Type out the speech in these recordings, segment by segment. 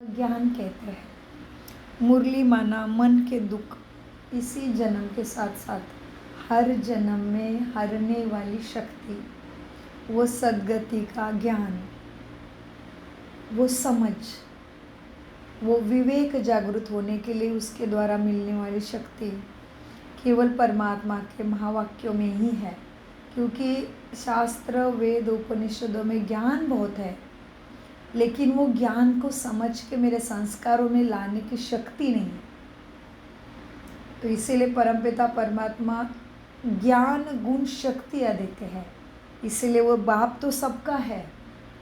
ज्ञान कहते हैं। मुरली माना मन के दुख इसी जन्म के साथ साथ हर जन्म में हरने वाली शक्ति, वो सद्गति का ज्ञान, वो समझ, वो विवेक जागृत होने के लिए उसके द्वारा मिलने वाली शक्ति केवल परमात्मा के महावाक्यों में ही है। क्योंकि शास्त्र वेद उपनिषदों में ज्ञान बहुत है, लेकिन वो ज्ञान को समझ के मेरे संस्कारों में लाने की शक्ति नहीं है। तो इसीलिए परमपिता परमात्मा ज्ञान गुण शक्तियाँ देते हैं। इसीलिए वो बाप तो सबका है,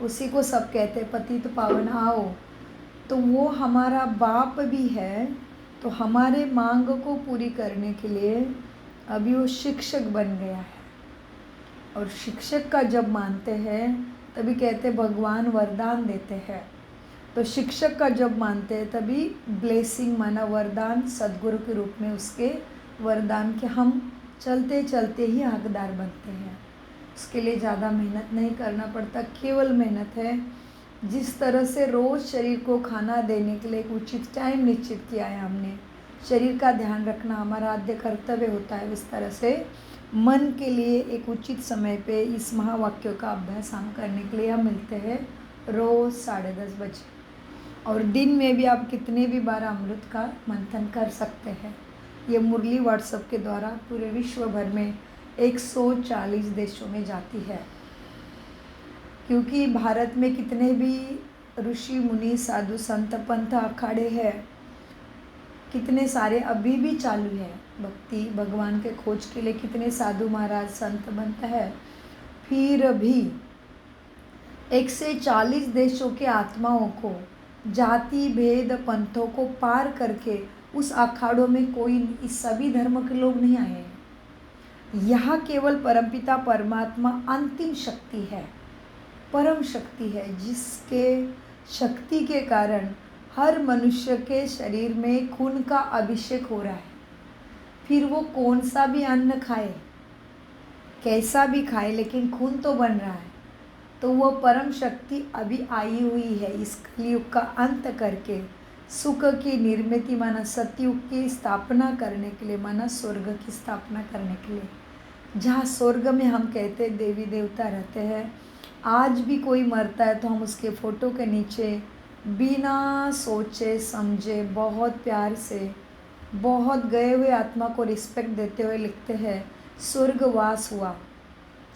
उसी को सब कहते हैं पतित पावन आओ। तो वो हमारा बाप भी है, तो हमारे मांग को पूरी करने के लिए अभी वो शिक्षक बन गया है। और शिक्षक का जब मानते हैं तभी कहते भगवान वरदान देते हैं। तो शिक्षक का जब मानते हैं तभी ब्लेसिंग माना वरदान सद्गुरु के रूप में उसके वरदान के हम चलते चलते ही हकदार बनते हैं। उसके लिए ज़्यादा मेहनत नहीं करना पड़ता, केवल मेहनत है जिस तरह से रोज़ शरीर को खाना देने के लिए एक उचित टाइम निश्चित किया है हमने, शरीर का ध्यान रखना हमारा आद्य कर्तव्य होता है। उस तरह से मन के लिए एक उचित समय पे इस महावाक्यों का अभ्यास हम करने के लिए हम मिलते हैं रोज़ 10:30 बजे। और दिन में भी आप कितने भी बार अमृत का मंथन कर सकते हैं। ये मुरली व्हाट्सएप के द्वारा पूरे विश्व भर में 140 देशों में जाती है। क्योंकि भारत में कितने भी ऋषि मुनि साधु संत पंथ अखाड़े हैं, कितने सारे अभी भी चालू है। भक्ति भगवान के खोज के लिए कितने साधु महाराज संत बनते हैं। फिर भी 140 देशों के आत्माओं को जाति भेद पंथों को पार करके उस अखाड़ों में कोई इस सभी धर्म के लोग नहीं आए। यहाँ केवल परमपिता परमात्मा अंतिम शक्ति है, परम शक्ति है, जिसके शक्ति के कारण हर मनुष्य के शरीर में खून का अभिषेक हो रहा है। फिर वो कौन सा भी अन्न खाए, कैसा भी खाए, लेकिन खून तो बन रहा है। तो वो परम शक्ति अभी आई हुई है इस कलयुग का अंत करके सुख की निर्मित माना सतयुग की स्थापना करने के लिए, माना स्वर्ग की स्थापना करने के लिए। जहाँ स्वर्ग में हम कहते देवी देवता रहते हैं, आज भी कोई मरता है तो हम उसके फ़ोटो के नीचे बिना सोचे समझे बहुत प्यार से, बहुत गए हुए आत्मा को रिस्पेक्ट देते हुए लिखते हैं स्वर्गवास हुआ,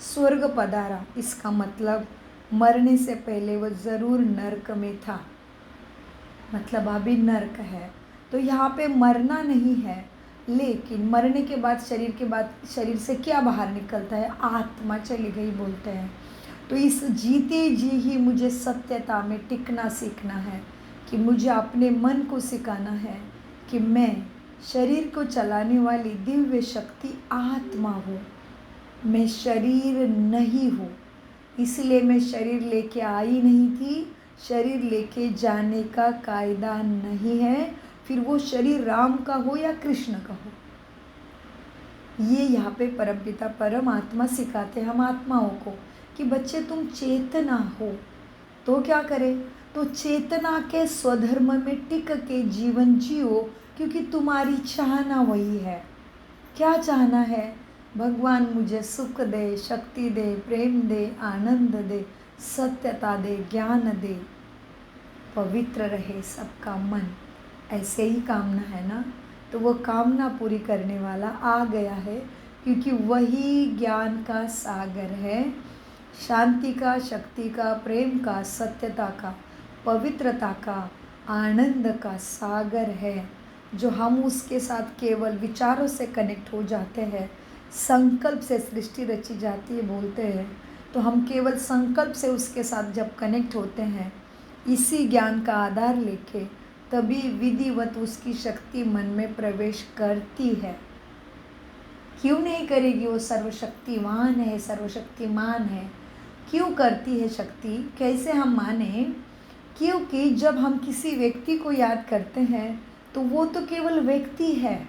स्वर्ग पधारा। इसका मतलब मरने से पहले वो ज़रूर नरक में था, मतलब अभी नरक है। तो यहाँ पे मरना नहीं है, लेकिन मरने के बाद शरीर से क्या बाहर निकलता है, आत्मा चली गई बोलते हैं। तो इस जीते जी ही मुझे सत्यता में टिकना सीखना है कि मुझे अपने मन को सिखाना है कि मैं शरीर को चलाने वाली दिव्य शक्ति आत्मा हूँ, मैं शरीर नहीं हूँ। इसलिए मैं शरीर लेके आई नहीं थी, शरीर लेके जाने का कायदा नहीं है। फिर वो शरीर राम का हो या कृष्ण का हो, ये यहाँ पे परमपिता परमात्मा सिखाते हम आत्माओं को कि बच्चे तुम चेतना हो। तो क्या करें, तो चेतना के स्वधर्म में टिक के जीवन जियो, क्योंकि तुम्हारी चाहना वही है। क्या चाहना है, भगवान मुझे सुख दे, शक्ति दे, प्रेम दे, आनंद दे, सत्यता दे, ज्ञान दे, पवित्र रहे सबका मन, ऐसे ही कामना है ना। तो वो कामना पूरी करने वाला आ गया है, क्योंकि वही ज्ञान का सागर है, शांति का, शक्ति का, प्रेम का, सत्यता का, पवित्रता का, आनंद का सागर है। जो हम उसके साथ केवल विचारों से कनेक्ट हो जाते हैं, संकल्प से सृष्टि रची जाती है बोलते हैं। तो हम केवल संकल्प से उसके साथ जब कनेक्ट होते हैं, इसी ज्ञान का आधार लेके, तभी विधिवत उसकी शक्ति मन में प्रवेश करती है। क्यों नहीं करेगी, वो सर्वशक्तिवान है, सर्वशक्तिमान है। क्यों करती है शक्ति, कैसे हम माने, क्योंकि जब हम किसी व्यक्ति को याद करते हैं तो वो तो केवल व्यक्ति है,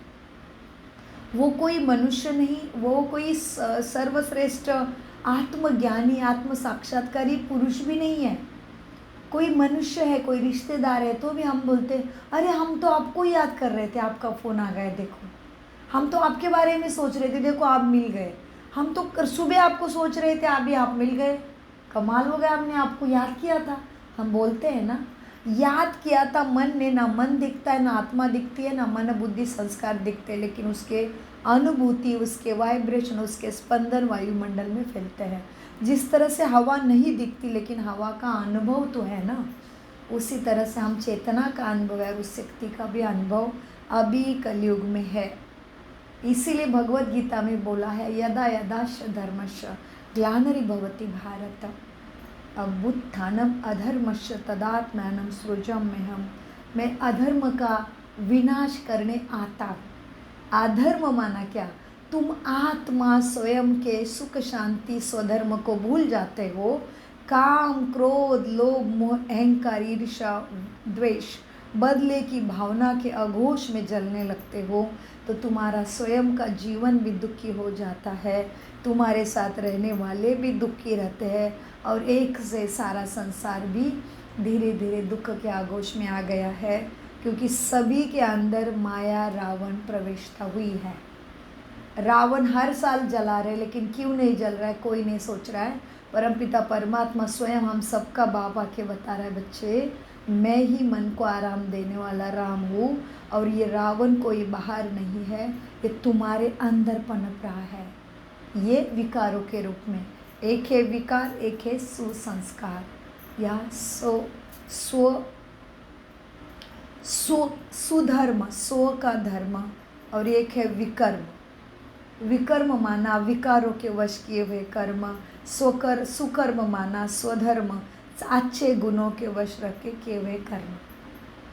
वो कोई मनुष्य नहीं, वो कोई सर्वश्रेष्ठ आत्मज्ञानी आत्म साक्षात्कारी पुरुष भी नहीं है। कोई मनुष्य है, कोई रिश्तेदार है, तो भी हम बोलते हैं अरे हम तो आपको याद कर रहे थे, आपका फ़ोन आ गया, देखो हम तो आपके बारे में सोच रहे थे, देखो आप मिल गए। हम तो सुबह आपको सोच रहे थे, अभी आप मिल गए, कमाल हो गया, हमने आपको याद किया था। हम बोलते हैं ना, याद किया था मन ने, ना मन दिखता है, ना आत्मा दिखती है, ना मन बुद्धि संस्कार दिखते हैं, लेकिन उसके अनुभूति, उसके वाइब्रेशन, उसके स्पंदन वायुमंडल में फैलते हैं। जिस तरह से हवा नहीं दिखती लेकिन हवा का अनुभव तो है ना, उसी तरह से हम चेतना का अनुभव है, उस शक्ति का भी अनुभव अभी कलयुग में है। इसीलिए भगवत गीता में बोला है, यदा यदाश धर्मश ग्लानिर्भवति भवति भारत अभ्युत्थानम अधर्मस्य तदात्मानं सृजाम्यहम्। मैं अधर्म का विनाश करने आता हूँ। अधर्म माना क्या? तुम आत्मा स्वयं के सुख शांति स्वधर्म को भूल जाते हो, काम क्रोध लोभ मोह अहंकार ईर्ष्या द्वेष बदले की भावना के अघोष में जलने लगते हो, तो तुम्हारा स्वयं का जीवन भी दुखी हो जाता है, तुम्हारे साथ रहने वाले भी दुखी रहते हैं, और एक से सारा संसार भी धीरे धीरे दुख के आगोश में आ गया है, क्योंकि सभी के अंदर माया रावण प्रविष्ट हुई है। रावण हर साल जला रहे, लेकिन क्यों नहीं जल रहा है कोई नहीं सोच रहा है। परमपिता परमात्मा स्वयं हम सबका बाप आके बता रहा है, बच्चे मैं ही मन को आराम देने वाला राम हूँ, और ये रावण कोई बाहर नहीं है, ये तुम्हारे अंदर पनप रहा है। ये विकारों के रूप में, एक है विकार, एक है सुसंस्कार या सुधर्म, स्व का धर्म, और एक है विकर्म। विकर्म माना विकारों के वश किए हुए कर्म, सुकर्म माना स्वधर्म, अच्छे गुणों के वश रख के किए हुए कर्म।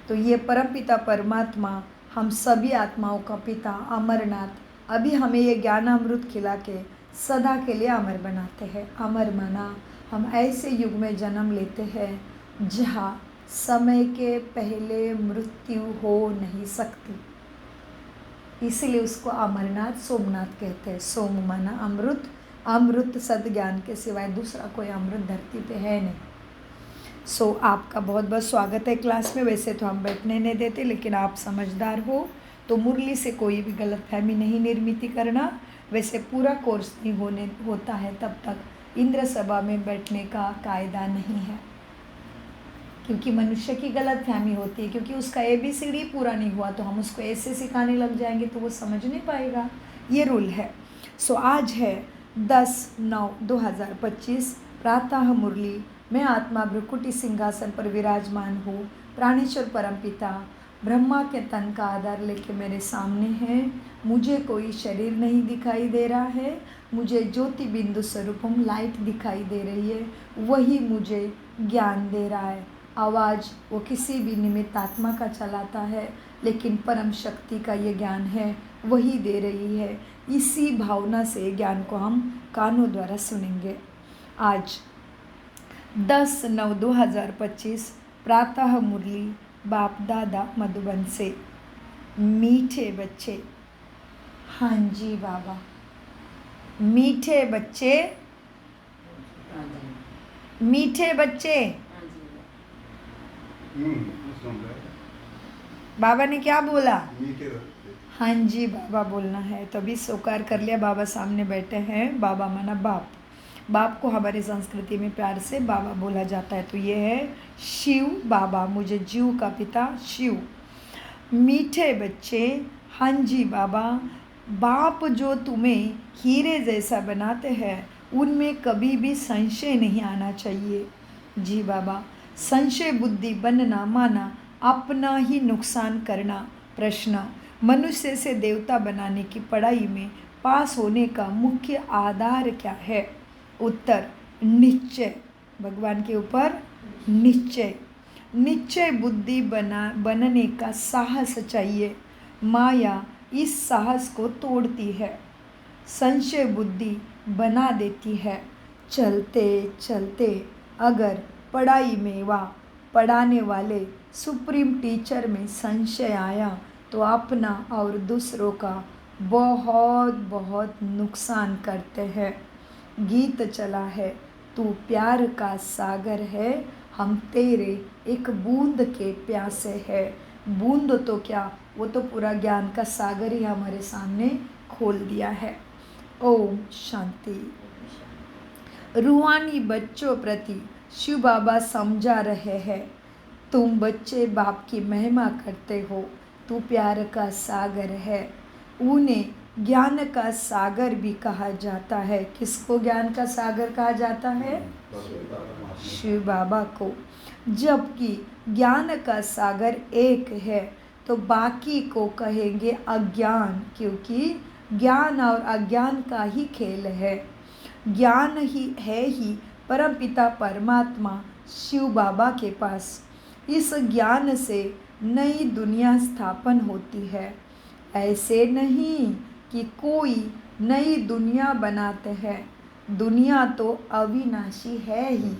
तो ये परमपिता परमात्मा हम सभी आत्माओं का पिता अमरनाथ अभी हमें ये ज्ञानामृत खिला के सदा के लिए अमर बनाते हैं। अमर माना हम ऐसे युग में जन्म लेते हैं जहाँ समय के पहले मृत्यु हो नहीं सकती, इसीलिए उसको अमरनाथ सोमनाथ कहते हैं। सोम माना अमृत, अमृत सद ज्ञान के सिवाय दूसरा कोई अमृत धरती पे है नहीं। आपका बहुत बहुत स्वागत है क्लास में। वैसे तो हम बैठने नहीं देते, लेकिन आप समझदार हो तो मुरली से कोई भी गलतफहमी नहीं निर्मित करना। वैसे पूरा कोर्स नहीं होता है तब तक इंद्र सभा में बैठने का कायदा नहीं है, क्योंकि मनुष्य की गलतफहमी होती है, क्योंकि उसका ABCD पूरा नहीं हुआ तो हम उसको ऐसे सिखाने लग जाएंगे तो वो समझ नहीं पाएगा। ये रूल है। आज है 10/9/2025 प्रातः मुरली। मैं आत्मा भ्रुकुटी सिंहासन पर विराजमान हूँ। प्राणेश्वर परमपिता ब्रह्मा के तन का आधार लेके मेरे सामने है। मुझे कोई शरीर नहीं दिखाई दे रहा है, मुझे ज्योति बिंदु स्वरूपम लाइट दिखाई दे रही है, वही मुझे ज्ञान दे रहा है। आवाज़ वो किसी भी निमित्त आत्मा का चलाता है, लेकिन परम शक्ति का ये ज्ञान है, वही दे रही है। इसी भावना से ज्ञान को हम कानों द्वारा सुनेंगे। आज 10/9/2025 प्रातः मुरली बाप दादा मधुबन से। मीठे बच्चे, हाँ जी बाबा, मीठे बच्चे, मीठे बच्चे। बाबा ने क्या बोला? हाँ जी बाबा बोलना है, तभी स्वीकार कर लिया। बाबा सामने बैठे हैं। बाबा माना बाप। बाप को हमारी संस्कृति में प्यार से बाबा बोला जाता है। तो ये है शिव बाबा, मुझे जीव का पिता शिव। मीठे बच्चे, हाँ जी बाबा, बाप जो तुम्हें हीरे जैसा बनाते हैं उनमें कभी भी संशय नहीं आना चाहिए। जी बाबा, संशय बुद्धि बनना माना अपना ही नुकसान करना। प्रश्न, मनुष्य से देवता बनाने की पढ़ाई में पास होने का मुख्य आधार क्या है? उत्तर, निश्चय, भगवान के ऊपर निश्चय। निश्चय बुद्धि बनने का साहस चाहिए। माया इस साहस को तोड़ती है, संशय बुद्धि बना देती है। चलते चलते अगर पढ़ाई में व पढ़ाने वाले सुप्रीम टीचर में संशय आया तो अपना और दूसरों का बहुत बहुत नुकसान करते हैं। गीत चला है, तू प्यार का सागर है, हम तेरे एक बूंद के प्यासे हैं। बूंद तो क्या, वो तो पूरा ज्ञान का सागर ही हमारे सामने खोल दिया है। ओम शांति। रूहानी बच्चों प्रति शिव बाबा समझा रहे हैं, तुम बच्चे बाप की महिमा करते हो, तू प्यार का सागर है। उन्हें ज्ञान का सागर भी कहा जाता है। किसको ज्ञान का सागर कहा जाता है? शिव बाबा को। जबकि ज्ञान का सागर एक है तो बाकी को कहेंगे अज्ञान, क्योंकि ज्ञान और अज्ञान का ही खेल है। ज्ञान ही है ही परमपिता परमात्मा शिव बाबा के पास। इस ज्ञान से नई दुनिया स्थापन होती है। ऐसे नहीं कि कोई नई दुनिया बनाते हैं। दुनिया तो अविनाशी है ही।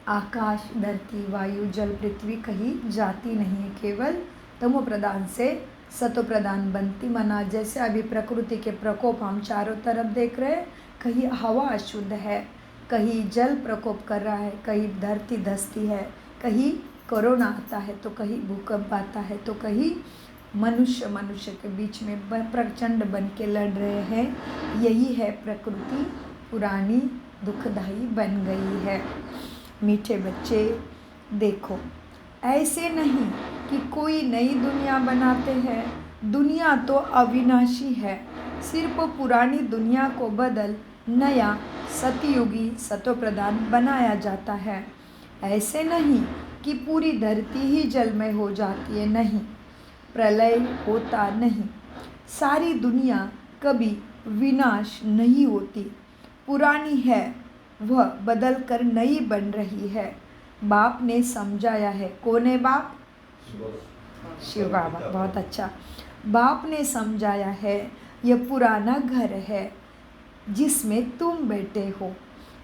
आकाश, धरती, वायु, जल, पृथ्वी कहीं जाती नहीं है, केवल तमो प्रधान से सतो प्रधान बनती। मना जैसे अभी प्रकृति के प्रकोप हम चारों तरफ देख रहे हैं, कहीं हवा अशुद्ध है, कहीं जल प्रकोप कर रहा है, कहीं धरती धसती है, कहीं कोरोना आता है तो कहीं भूकंप आता है, तो कहीं मनुष्य के बीच में प्रचंड बन के लड़ रहे हैं। यही है प्रकृति पुरानी दुखदाई बन गई है। मीठे बच्चे देखो, ऐसे नहीं कि कोई नई दुनिया बनाते हैं। दुनिया तो अविनाशी है। सिर्फ पुरानी दुनिया को बदल नया सतयुगी सतोप्रधान बनाया जाता है। ऐसे नहीं कि पूरी धरती ही जलमय हो जाती है, नहीं, प्रलय होता नहीं। सारी दुनिया कभी विनाश नहीं होती। पुरानी है वह बदल कर नई बन रही है। बाप ने समझाया है। कौन है बाप? शिव बाबा। बहुत अच्छा। बाप ने समझाया है, यह पुराना घर है जिसमें तुम बैठे हो।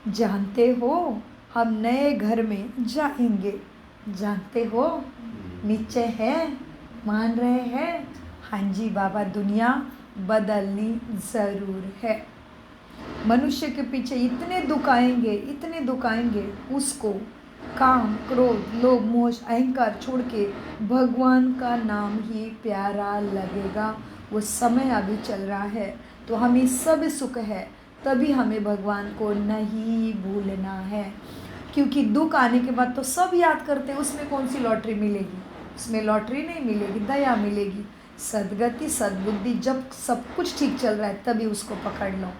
जानते हो हम नए घर में जाएंगे। जानते हो? नीचे है, मान रहे हैं? हाँ जी बाबा, दुनिया बदलनी ज़रूर है। मनुष्य के पीछे इतने दुख आएंगे, उसको काम, क्रोध, लोभ, मोह, अहंकार छोड़ के भगवान का नाम ही प्यारा लगेगा। वो समय अभी चल रहा है तो हमें सब सुख है, तभी हमें भगवान को नहीं भूलना है। क्योंकि दुख आने के बाद तो सब याद करते हैं, उसमें कौन सी लॉटरी मिलेगी? उसमें लॉटरी नहीं मिलेगी, दया मिलेगी, सद्गति, सद्बुद्धि। जब सब कुछ ठीक चल रहा है तभी उसको पकड़ लो।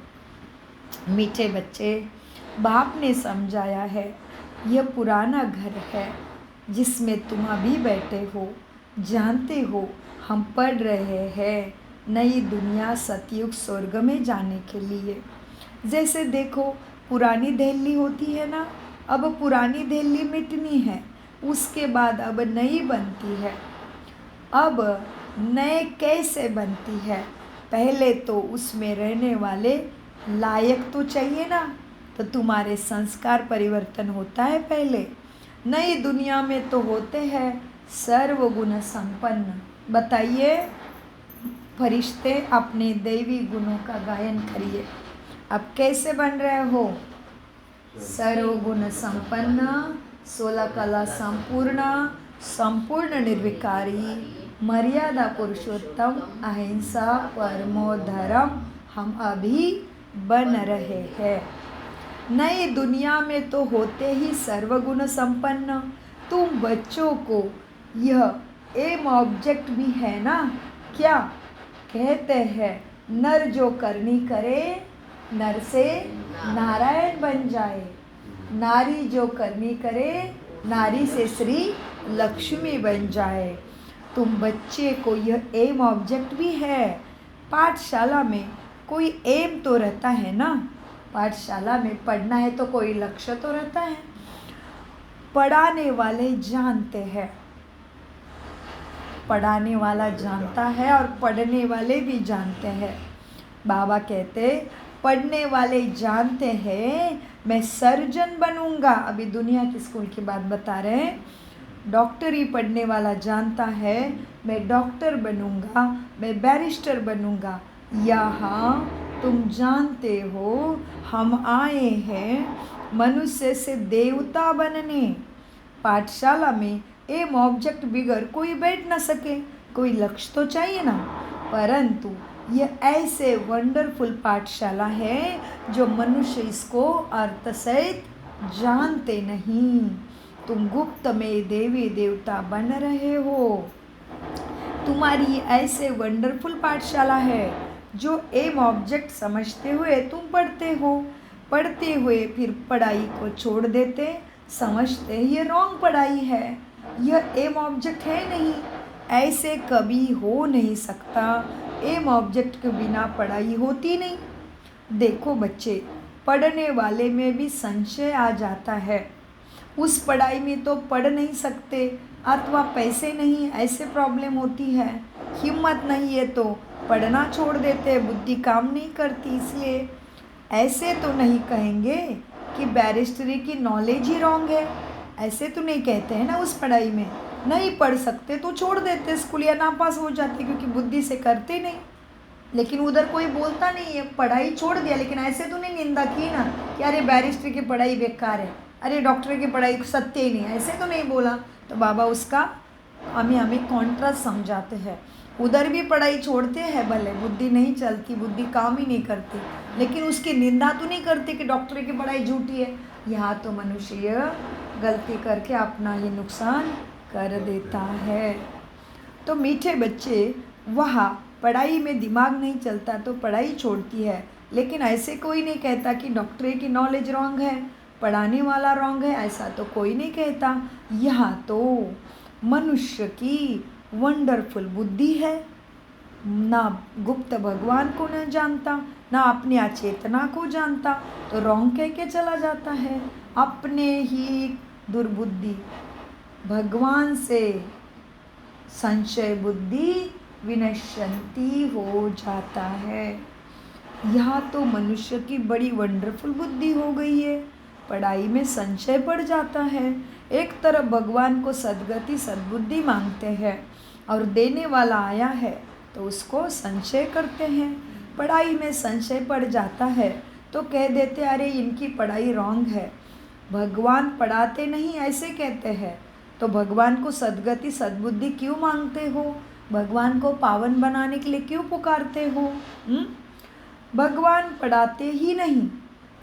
मीठे बच्चे, बाप ने समझाया है, यह पुराना घर है जिसमें तुम अभी बैठे हो। जानते हो हम पढ़ रहे हैं नई दुनिया सतयुग स्वर्ग में जाने के लिए। जैसे देखो पुरानी दिल्ली होती है ना, अब पुरानी दिल्ली मिटनी है, उसके बाद अब नई बनती है। अब नए कैसे बनती है? पहले तो उसमें रहने वाले लायक तो चाहिए ना, तो तुम्हारे संस्कार परिवर्तन होता है पहले। नई दुनिया में तो होते हैं सर्वगुण संपन्न। बताइए फरिश्ते, अपने दैवी गुणों का गायन करिए। अब कैसे बन रहे हो? सर्वगुण संपन्न, 16 कला संपूर्ण, संपूर्ण निर्विकारी, मर्यादा पुरुषोत्तम, अहिंसा परमो धर्म हम अभी बन रहे हैं। नई दुनिया में तो होते ही सर्वगुण संपन्न। तुम बच्चों को यह एम ऑब्जेक्ट भी है ना। क्या कहते हैं? नर जो करनी करे, नर से नारायण बन जाए। नारी जो करनी करे, नारी से श्री लक्ष्मी बन जाए। तुम बच्चे को यह एम ऑब्जेक्ट भी है। पाठशाला में कोई एम तो रहता है ना। पाठशाला में पढ़ना है तो कोई लक्ष्य तो रहता है। पढ़ाने वाले जानते हैं, पढ़ाने वाला जानता है और पढ़ने वाले भी जानते हैं। बाबा कहते पढ़ने वाले जानते हैं मैं सर्जन बनूंगा। अभी दुनिया की स्कूल की बात बता रहे हैं। डॉक्टरी पढ़ने वाला जानता है मैं डॉक्टर बनूंगा, मैं बैरिस्टर बनूंगा। यहाँ तुम जानते हो हम आए हैं मनुष्य से देवता बनने। पाठशाला में एम ऑब्जेक्ट बिगर कोई बैठ ना सके, कोई लक्ष्य तो चाहिए ना। परंतु यह ऐसे वंडरफुल पाठशाला है जो मनुष्य इसको अर्थ सहित जानते नहीं। तुम गुप्त में देवी देवता बन रहे हो। तुम्हारी ऐसे वंडरफुल पाठशाला है जो एम ऑब्जेक्ट समझते हुए तुम पढ़ते हो। पढ़ते हुए फिर पढ़ाई को छोड़ देते, समझते ये रॉन्ग पढ़ाई है, यह एम ऑब्जेक्ट है नहीं। ऐसे कभी हो नहीं सकता। एम ऑब्जेक्ट के बिना पढ़ाई होती नहीं। देखो बच्चे, पढ़ने वाले में भी संशय आ जाता है। उस पढ़ाई में तो पढ़ नहीं सकते, अथवा पैसे नहीं, ऐसे प्रॉब्लम होती है। हिम्मत नहीं है तो पढ़ना छोड़ देते, बुद्धि काम नहीं करती। इसलिए ऐसे तो नहीं कहेंगे कि बैरिस्टरी की नॉलेज ही रॉन्ग है, ऐसे तो नहीं कहते हैं ना। उस पढ़ाई में नहीं पढ़ सकते तो छोड़ देते, स्कूल या नापास हो जाते, क्योंकि बुद्धि से करते नहीं। लेकिन उधर कोई बोलता नहीं है, पढ़ाई छोड़ दिया, लेकिन ऐसे तो नहीं निंदा की ना कि अरे बैरिस्टरी की पढ़ाई बेकार है, अरे डॉक्टर की पढ़ाई सत्य ही नहीं, ऐसे तो नहीं बोला। तो बाबा उसका हमें कॉन्ट्रास्ट समझाते हैं। उधर भी पढ़ाई छोड़ते हैं, भले बुद्धि नहीं चलती, बुद्धि काम ही नहीं करती, लेकिन उसकी निंदा तो नहीं करते कि डॉक्टर की पढ़ाई झूठी है। यहाँ तो मनुष्य गलती करके अपना ही नुकसान कर देता है। तो मीठे बच्चे, वहाँ पढ़ाई में दिमाग नहीं चलता तो पढ़ाई छोड़ती है, लेकिन ऐसे कोई नहीं कहता कि डॉक्टरी की नॉलेज रॉन्ग है, पढ़ाने वाला रॉन्ग है, ऐसा तो कोई नहीं कहता। यहाँ तो मनुष्य की वंडरफुल बुद्धि है, ना गुप्त भगवान को न जानता, ना अपनी अचेतना को जानता, तो रॉन्ग कह के चला जाता है। अपने ही दुर्बुद्धि, भगवान से संशय बुद्धि विनश्यंती हो जाता है। यहाँ तो मनुष्य की बड़ी वंडरफुल बुद्धि हो गई है, पढ़ाई में संशय पड़ जाता है। एक तरफ भगवान को सद्गति सद्बुद्धि मांगते हैं और देने वाला आया है तो उसको संशय करते हैं। पढ़ाई में संशय पड़ जाता है तो कह देते अरे इनकी पढ़ाई रॉन्ग है, भगवान पढ़ाते नहीं, ऐसे कहते हैं। तो भगवान को सद्गति सद्बुद्धि क्यों मांगते हो? भगवान को पावन बनाने के लिए क्यों पुकारते हो? भगवान पढ़ाते ही नहीं,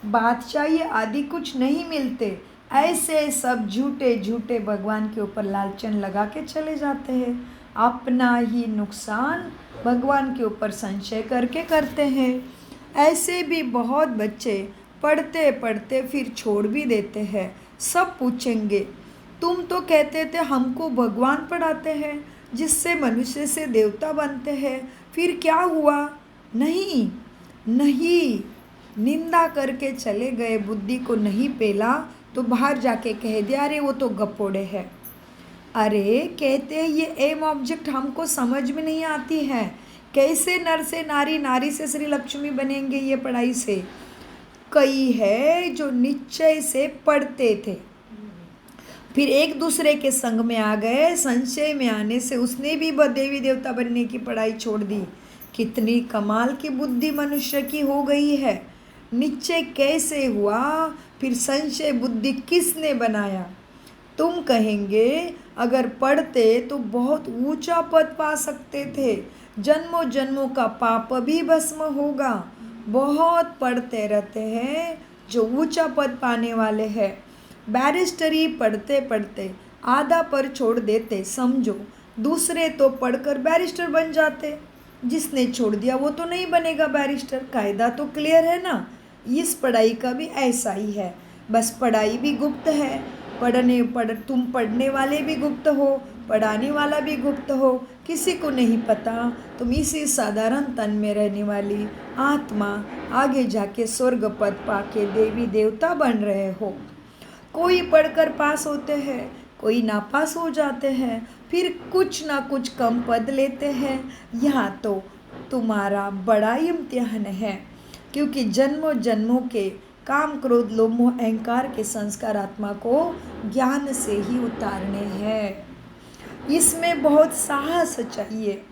बादशाही आदि कुछ नहीं मिलते, ऐसे सब झूठे झूठे भगवान के ऊपर लालचन लगा के चले जाते हैं। अपना ही नुकसान भगवान के ऊपर संशय करके करते हैं। ऐसे भी बहुत बच्चे पढ़ते पढ़ते फिर छोड़ भी देते हैं। सब पूछेंगे तुम तो कहते थे हमको भगवान पढ़ाते हैं जिससे मनुष्य से देवता बनते हैं, फिर क्या हुआ? नहीं, निंदा करके चले गए, बुद्धि को नहीं पेला तो बाहर जाके कह दिया अरे वो तो गपोड़े है। अरे कहते हैं ये एम ऑब्जेक्ट हमको समझ में नहीं आती है, कैसे नर से नारी, नारी से श्री लक्ष्मी बनेंगे ये पढ़ाई से। कई है जो निश्चय से पढ़ते थे, फिर एक दूसरे के संग में आ गए, संशय में आने से उसने भी देवी देवता बनने की पढ़ाई छोड़ दी। कितनी कमाल की बुद्धि मनुष्य की हो गई है। निश्चय कैसे हुआ, फिर संशय बुद्धि किसने बनाया? तुम कहेंगे अगर पढ़ते तो बहुत ऊंचा पद पा सकते थे, जन्मों जन्मों का पाप भी भस्म होगा। बहुत पढ़ते रहते हैं जो ऊंचा पद पाने वाले हैं। बैरिस्टरी पढ़ते पढ़ते आधा पर छोड़ देते, समझो दूसरे तो पढ़कर बैरिस्टर बन जाते, जिसने छोड़ दिया वो तो नहीं बनेगा बैरिस्टर। कायदा तो क्लियर है ना। इस पढ़ाई का भी ऐसा ही है, बस पढ़ाई भी गुप्त है, तुम पढ़ने वाले भी गुप्त हो, पढ़ाने वाला भी गुप्त हो, किसी को नहीं पता। तुम इसी साधारण तन में रहने वाली आत्मा आगे जाके स्वर्ग पद पाके देवी देवता बन रहे हो। कोई पढ़कर पास होते हैं, कोई नापास हो जाते हैं, फिर कुछ ना कुछ कम पद लेते हैं। यहाँ तो तुम्हारा बड़ा इम्तिहान है, क्योंकि जन्मों जन्मों के काम क्रोध लोभ मोह अहंकार के संस्कार आत्मा को ज्ञान से ही उतारने हैं। इसमें बहुत साहस चाहिए।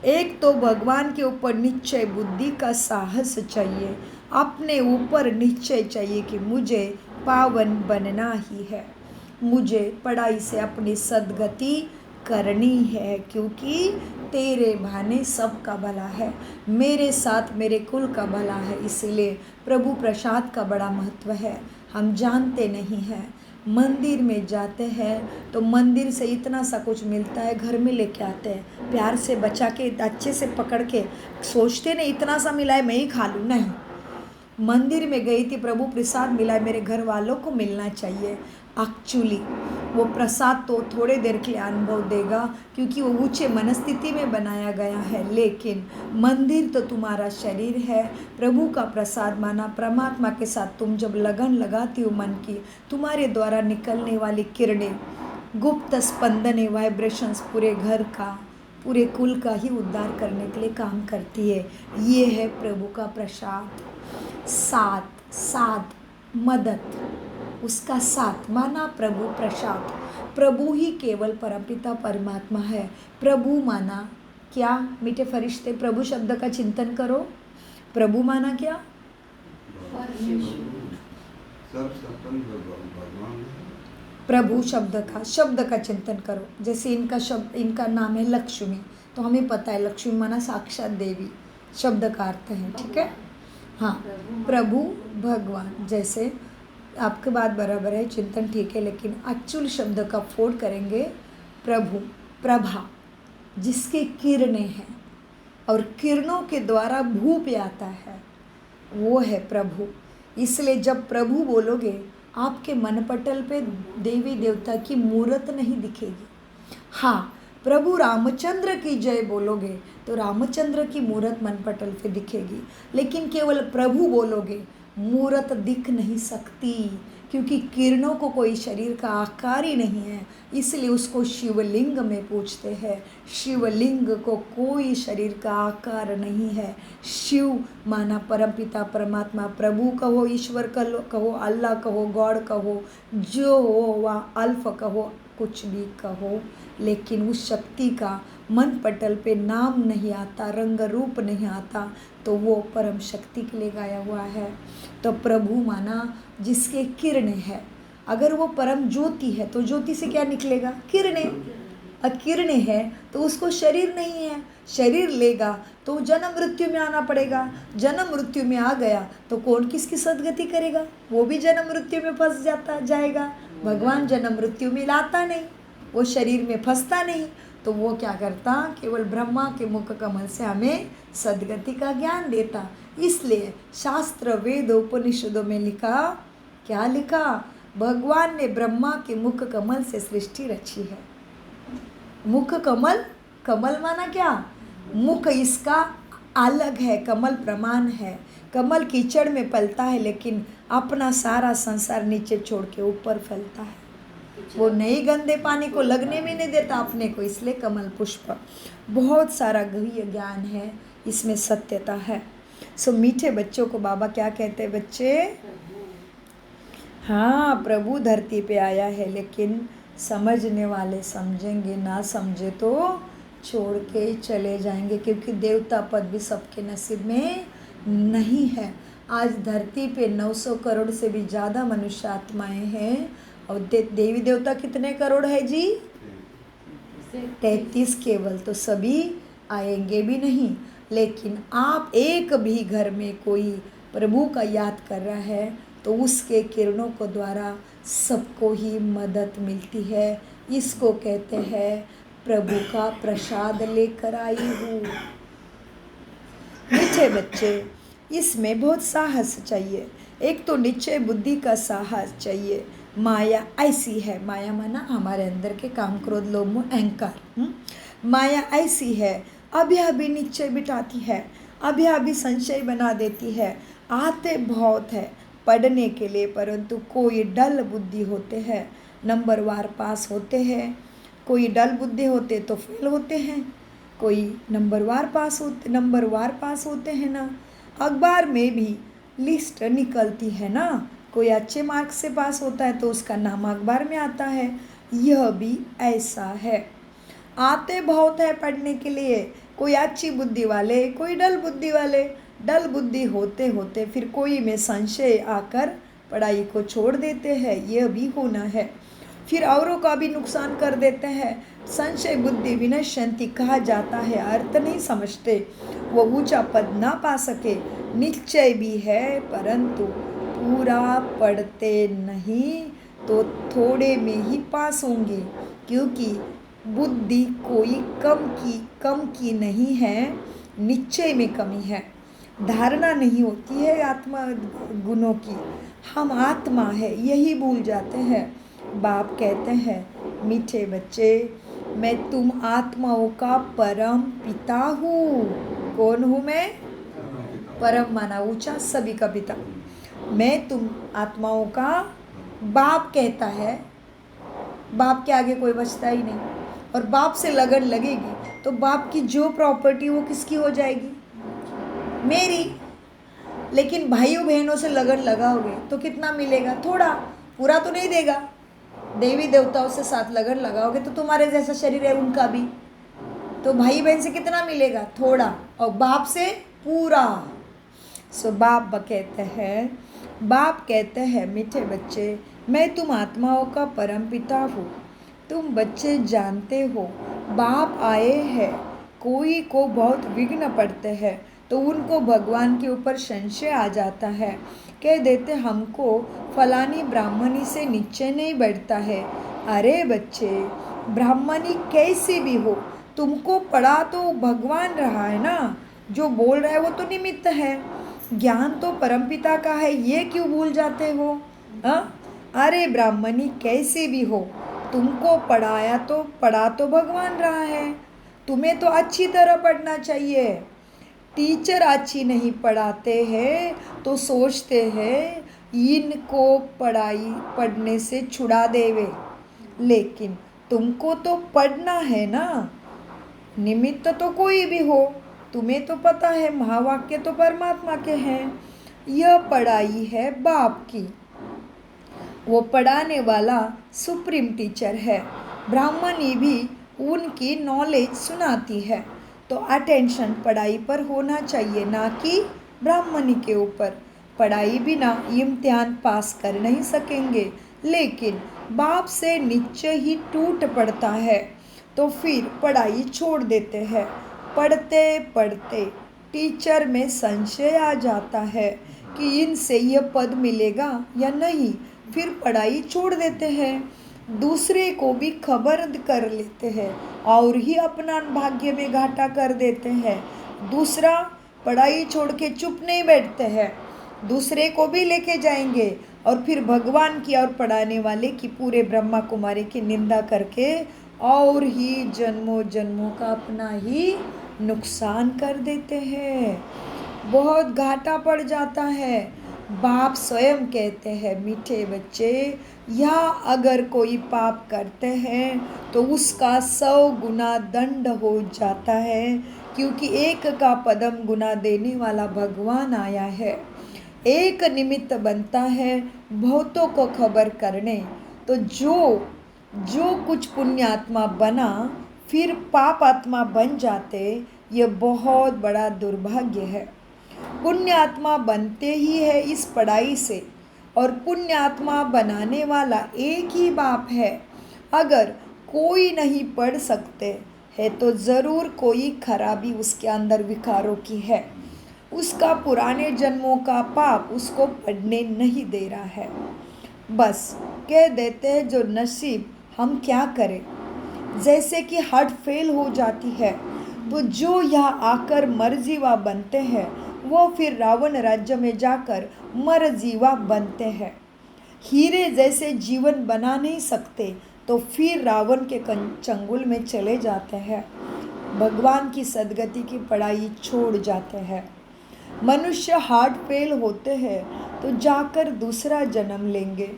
एक तो भगवान के ऊपर निश्चय बुद्धि का साहस चाहिए, अपने ऊपर निश्चय चाहिए कि मुझे पावन बनना ही है। मुझे पढ़ाई से अपनी सद्गति करनी है, क्योंकि तेरे भाने सबका भला है, मेरे साथ मेरे कुल का भला है। इसलिए प्रभु प्रसाद का बड़ा महत्व है। हम जानते नहीं हैं, मंदिर में जाते हैं तो मंदिर से इतना सा कुछ मिलता है, घर में लेके आते हैं, प्यार से बचा के अच्छे से पकड़ के, सोचते नहीं इतना सा मिला है मैं ही खा लूँ, नहीं। मंदिर में गई थी, प्रभु प्रसाद मिला है, मेरे घर वालों को मिलना चाहिए। एक्चुअली वो प्रसाद तो थोड़े देर के लिए अनुभव देगा, क्योंकि वो ऊंचे मनस्थिति में बनाया गया है, लेकिन मंदिर तो तुम्हारा शरीर है। प्रभु का प्रसाद माना, परमात्मा के साथ तुम जब लगन लगाती हो मन की, तुम्हारे द्वारा निकलने वाली किरणें, गुप्त स्पंदनें, वाइब्रेशंस पूरे घर का, पूरे कुल का ही उद्धार करने के लिए काम करती है। ये है प्रभु का प्रसाद। साथ मदद, उसका साथ माना प्रभु प्रसाद। प्रभु ही केवल परमपिता परमात्मा है। प्रभु माना क्या? मीठे फरिश्ते, प्रभु शब्द का चिंतन करो। प्रभु माना क्या? प्रभु शब्द का चिंतन करो। जैसे इनका नाम है लक्ष्मी, तो हमें पता है लक्ष्मी माना साक्षात देवी, शब्द का अर्थ है, ठीक है। हाँ, प्रभु भगवान, जैसे आपकी बात बराबर है, चिंतन ठीक है, लेकिन एक्चुअल शब्द का फोड़ करेंगे। प्रभु, प्रभा, जिसके किरणें हैं और किरणों के द्वारा भू पे आता है, वो है प्रभु। इसलिए जब प्रभु बोलोगे, आपके मनपटल पे देवी देवता की मूर्त नहीं दिखेगी। हाँ, प्रभु रामचंद्र की जय बोलोगे तो रामचंद्र की मूर्त मनपटल पे दिखेगी, लेकिन केवल प्रभु बोलोगे मूर्त दिख नहीं सकती, क्योंकि किरणों को कोई शरीर का आकार ही नहीं है। इसलिए उसको शिवलिंग में पूछते हैं। शिवलिंग को कोई शरीर का आकार नहीं है। शिव माना परमपिता परमात्मा, प्रभु कहो, ईश्वर कहो, अल्लाह कहो, गॉड कहो, जो हो वह अल्फ कहो, कुछ भी कहो, लेकिन उस शक्ति का मन पटल पे नाम नहीं आता, रंग रूप नहीं आता, तो वो परम शक्ति के लिए गाया हुआ है। तो प्रभु माना जिसके किरणें है। अगर वो परम ज्योति है तो ज्योति से क्या निकलेगा? किरणें। किरणें है तो उसको शरीर नहीं है, शरीर लेगा तो जन्म मृत्यु में आना पड़ेगा। जन्म मृत्यु में आ गया तो कौन किसकी सद्गति करेगा? वो भी जन्म मृत्यु में फंस जाएगा। भगवान जन्म मृत्यु में लाता नहीं, वो शरीर में फंसता नहीं, तो वो क्या करता? केवल ब्रह्मा के मुख कमल से हमें सद्गति का ज्ञान देता। इसलिए शास्त्र वेद उपनिषदों में लिखा, क्या लिखा? भगवान ने ब्रह्मा के मुख कमल से सृष्टि रची है। मुख कमल, कमल माना क्या? मुख इसका अलग है, कमल प्रमाण है। कमल कीचड़ में पलता है, लेकिन अपना सारा संसार नीचे छोड़ के ऊपर फैलता है। वो नई गंदे पानी को लगने में नहीं देता अपने को, इसलिए कमल पुष्प। बहुत सारा गहन ज्ञान है इसमें, सत्यता है। सो मीठे बच्चों को बाबा क्या कहते हैं? बच्चे, हाँ, प्रभु धरती पे आया है, लेकिन समझने वाले समझेंगे, ना समझे तो छोड़ के चले जाएंगे, क्योंकि देवता पद भी सबके नसीब में नहीं है। आज धरती पे 900 करोड़ से भी ज़्यादा मनुष्य आत्माएं हैं, और देवी देवता कितने करोड़ है जी? 33 केवल। तो सभी आएंगे भी नहीं, लेकिन आप एक भी घर में कोई प्रभु का याद कर रहा है तो उसके किरणों को द्वारा सबको ही मदद मिलती है। इसको कहते हैं प्रभु का प्रसाद लेकर आई हूँ। मीठे बच्चे, इसमें बहुत साहस चाहिए। एक तो निश्चय बुद्धि का साहस चाहिए। माया ऐसी है, माया माना हमारे अंदर के काम क्रोध लोभ मोह अहंकार। माया ऐसी है, अभी अभी निश्चय बिठाती है, अभी अभी संशय बना देती है। आते बहुत है पढ़ने के लिए, परंतु कोई डल बुद्धि होते हैं, नंबर वार पास होते हैं, कोई डल बुद्धि होते तो फेल होते हैं, कोई नंबर वार पास होते हैं ना। अखबार में भी लिस्ट निकलती है ना, कोई अच्छे मार्क्स से पास होता है तो उसका नाम अखबार में आता है। यह भी ऐसा है, आते बहुत है पढ़ने के लिए, कोई अच्छी बुद्धि वाले, कोई डल बुद्धि वाले। डल बुद्धि होते होते फिर कोई में संशय आकर पढ़ाई को छोड़ देते हैं। यह भी होना है। फिर औरों का भी नुकसान कर देते हैं। संशय बुद्धि विनश्यन्ति कहा जाता है, अर्थ नहीं समझते, वो ऊंचा पद ना पा सके। निश्चय भी है परंतु पूरा पढ़ते नहीं तो थोड़े में ही पास होंगे, क्योंकि बुद्धि कोई कम की नहीं है, निश्चय में कमी है। धारणा नहीं होती है आत्मा गुणों की, हम आत्मा है यही भूल जाते हैं। बाप कहते हैं, मीठे बच्चे, मैं तुम आत्माओं का परम पिता हूँ। कौन हूँ मैं? परम माना ऊंचा, सभी का पिता। मैं तुम आत्माओं का बाप कहता है। बाप के आगे कोई बचता ही नहीं। और बाप से लगन लगेगी तो बाप की जो प्रॉपर्टी वो किसकी हो जाएगी? मेरी। लेकिन भाइयों बहनों से लगन लगाओगे तो कितना मिलेगा? थोड़ा, पूरा तो नहीं देगा। देवी देवताओं से साथ लगन लगाओगे तो तुम्हारे जैसा शरीर है उनका भी, तो भाई बहन से कितना मिलेगा? थोड़ा। और बाप से पूरा। सो बाप कहते हैं, मीठे बच्चे, मैं तुम आत्माओं का परम पिता हूँ। तुम बच्चे जानते हो बाप आए हैं, कोई को बहुत विघ्न पड़ते हैं तो उनको भगवान के ऊपर संशय आ जाता है। कह देते हमको फलानी ब्राह्मणी से नीचे नहीं बैठता है। अरे बच्चे, ब्राह्मणी कैसी भी हो, तुमको पढ़ा तो भगवान रहा है ना, जो बोल रहा है वो तो निमित्त है, ज्ञान तो परमपिता का है, ये क्यों भूल जाते हो? अरे ब्राह्मणी कैसी भी हो, तुमको पढ़ा तो भगवान रहा है, तुम्हें तो अच्छी तरह पढ़ना चाहिए। टीचर अच्छी नहीं पढ़ाते हैं तो सोचते हैं इनको पढ़ने से छुड़ा देवे, लेकिन तुमको तो पढ़ना है ना। निमित्त तो कोई भी हो, तुम्हें तो पता है महावाक्य तो परमात्मा के हैं। यह पढ़ाई है बाप की, वो पढ़ाने वाला सुप्रीम टीचर है। ब्राह्मणी भी उनकी नॉलेज सुनाती है, तो अटेंशन पढ़ाई पर होना चाहिए, ना कि ब्राह्मणी के ऊपर। पढ़ाई बिना इम्तिहान पास कर नहीं सकेंगे, लेकिन बाप से नीचे ही टूट पड़ता है तो फिर पढ़ाई छोड़ देते हैं। पढ़ते पढ़ते टीचर में संशय आ जाता है कि इनसे यह पद मिलेगा या नहीं, फिर पढ़ाई छोड़ देते हैं। दूसरे को भी खबर कर लेते हैं और ही अपना भाग्य में घाटा कर देते हैं। दूसरा पढ़ाई छोड़ के चुप नहीं बैठते हैं, दूसरे को भी लेके जाएंगे और फिर भगवान की और पढ़ाने वाले की, पूरे ब्रह्मा कुमारी की निंदा करके और ही जन्मों जन्मों का अपना ही नुकसान कर देते हैं। बहुत घाटा पड़ जाता है। बाप स्वयं कहते हैं, मीठे बच्चे, या अगर कोई पाप करते हैं तो उसका 100 गुना दंड हो जाता है, क्योंकि एक का पदम गुना देने वाला भगवान आया है। एक निमित्त बनता है बहुतों को खबर करने, तो जो कुछ पुण्यात्मा बना फिर पाप आत्मा बन जाते, ये बहुत बड़ा दुर्भाग्य है। पुण्यात्मा बनते ही है इस पढ़ाई से, और पुण्यात्मा बनाने वाला एक ही बाप है। अगर कोई नहीं पढ़ सकते है तो ज़रूर कोई खराबी उसके अंदर विकारों की है, उसका पुराने जन्मों का पाप उसको पढ़ने नहीं दे रहा है। बस कह देते हैं जो नसीब, हम क्या करें। जैसे कि हार्ट फेल हो जाती है तो जो यहाँ आकर मरजीवा बनते हैं वो फिर रावण राज्य में जाकर मरजीवा बनते हैं। हीरे जैसे जीवन बना नहीं सकते तो फिर रावण के चंगुल में चले जाते हैं, भगवान की सदगति की पढ़ाई छोड़ जाते हैं। मनुष्य हार्ट फेल होते हैं तो जाकर दूसरा जन्म लेंगे।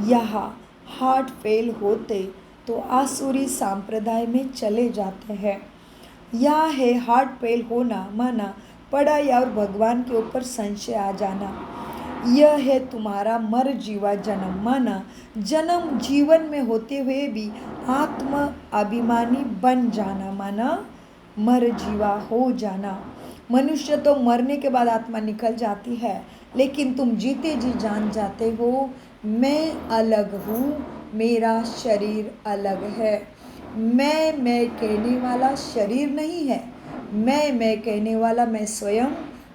यहाँ हार्ट फेल होते तो आसुरी संप्रदाय में चले जाते हैं। यह है हार्ट फेल होना माना पढ़ाई और भगवान के ऊपर संशय आ जाना। यह है तुम्हारा मर जीवा जन्म माना जन्म जीवन में होते हुए भी आत्म अभिमानी बन जाना, माना मर जीवा हो जाना। मनुष्य तो मरने के बाद आत्मा निकल जाती है, लेकिन तुम जीते जी जान जाते हो मैं अलग हूँ, मेरा शरीर अलग है। मैं कहने वाला शरीर नहीं है। मैं कहने वाला मैं स्वयं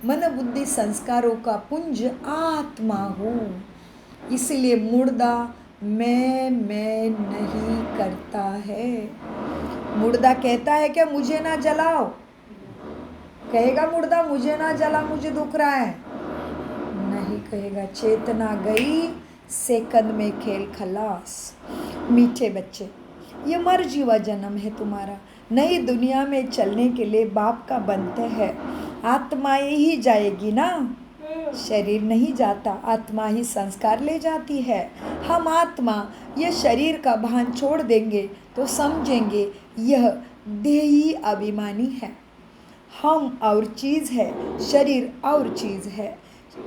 मन बुद्धि संस्कारों का पुंज आत्मा हूँ। इसलिए मुर्दा मैं नहीं करता है। मुर्दा कहता है क्या मुझे ना जलाओ? कहेगा मुर्दा मुझे ना जला, मुझे दुख रहा है? नहीं कहेगा। चेतना गई, सेकंड में खेल खलास। मीठे बच्चे, ये मर्जी व जन्म है तुम्हारा। नई दुनिया में चलने के लिए बाप का बनते हैं। आत्माएं ही जाएगी ना, शरीर नहीं जाता। आत्मा ही संस्कार ले जाती है। हम आत्मा ये शरीर का भान छोड़ देंगे तो समझेंगे यह देही अभिमानी है। हम और चीज़ है, शरीर और चीज़ है।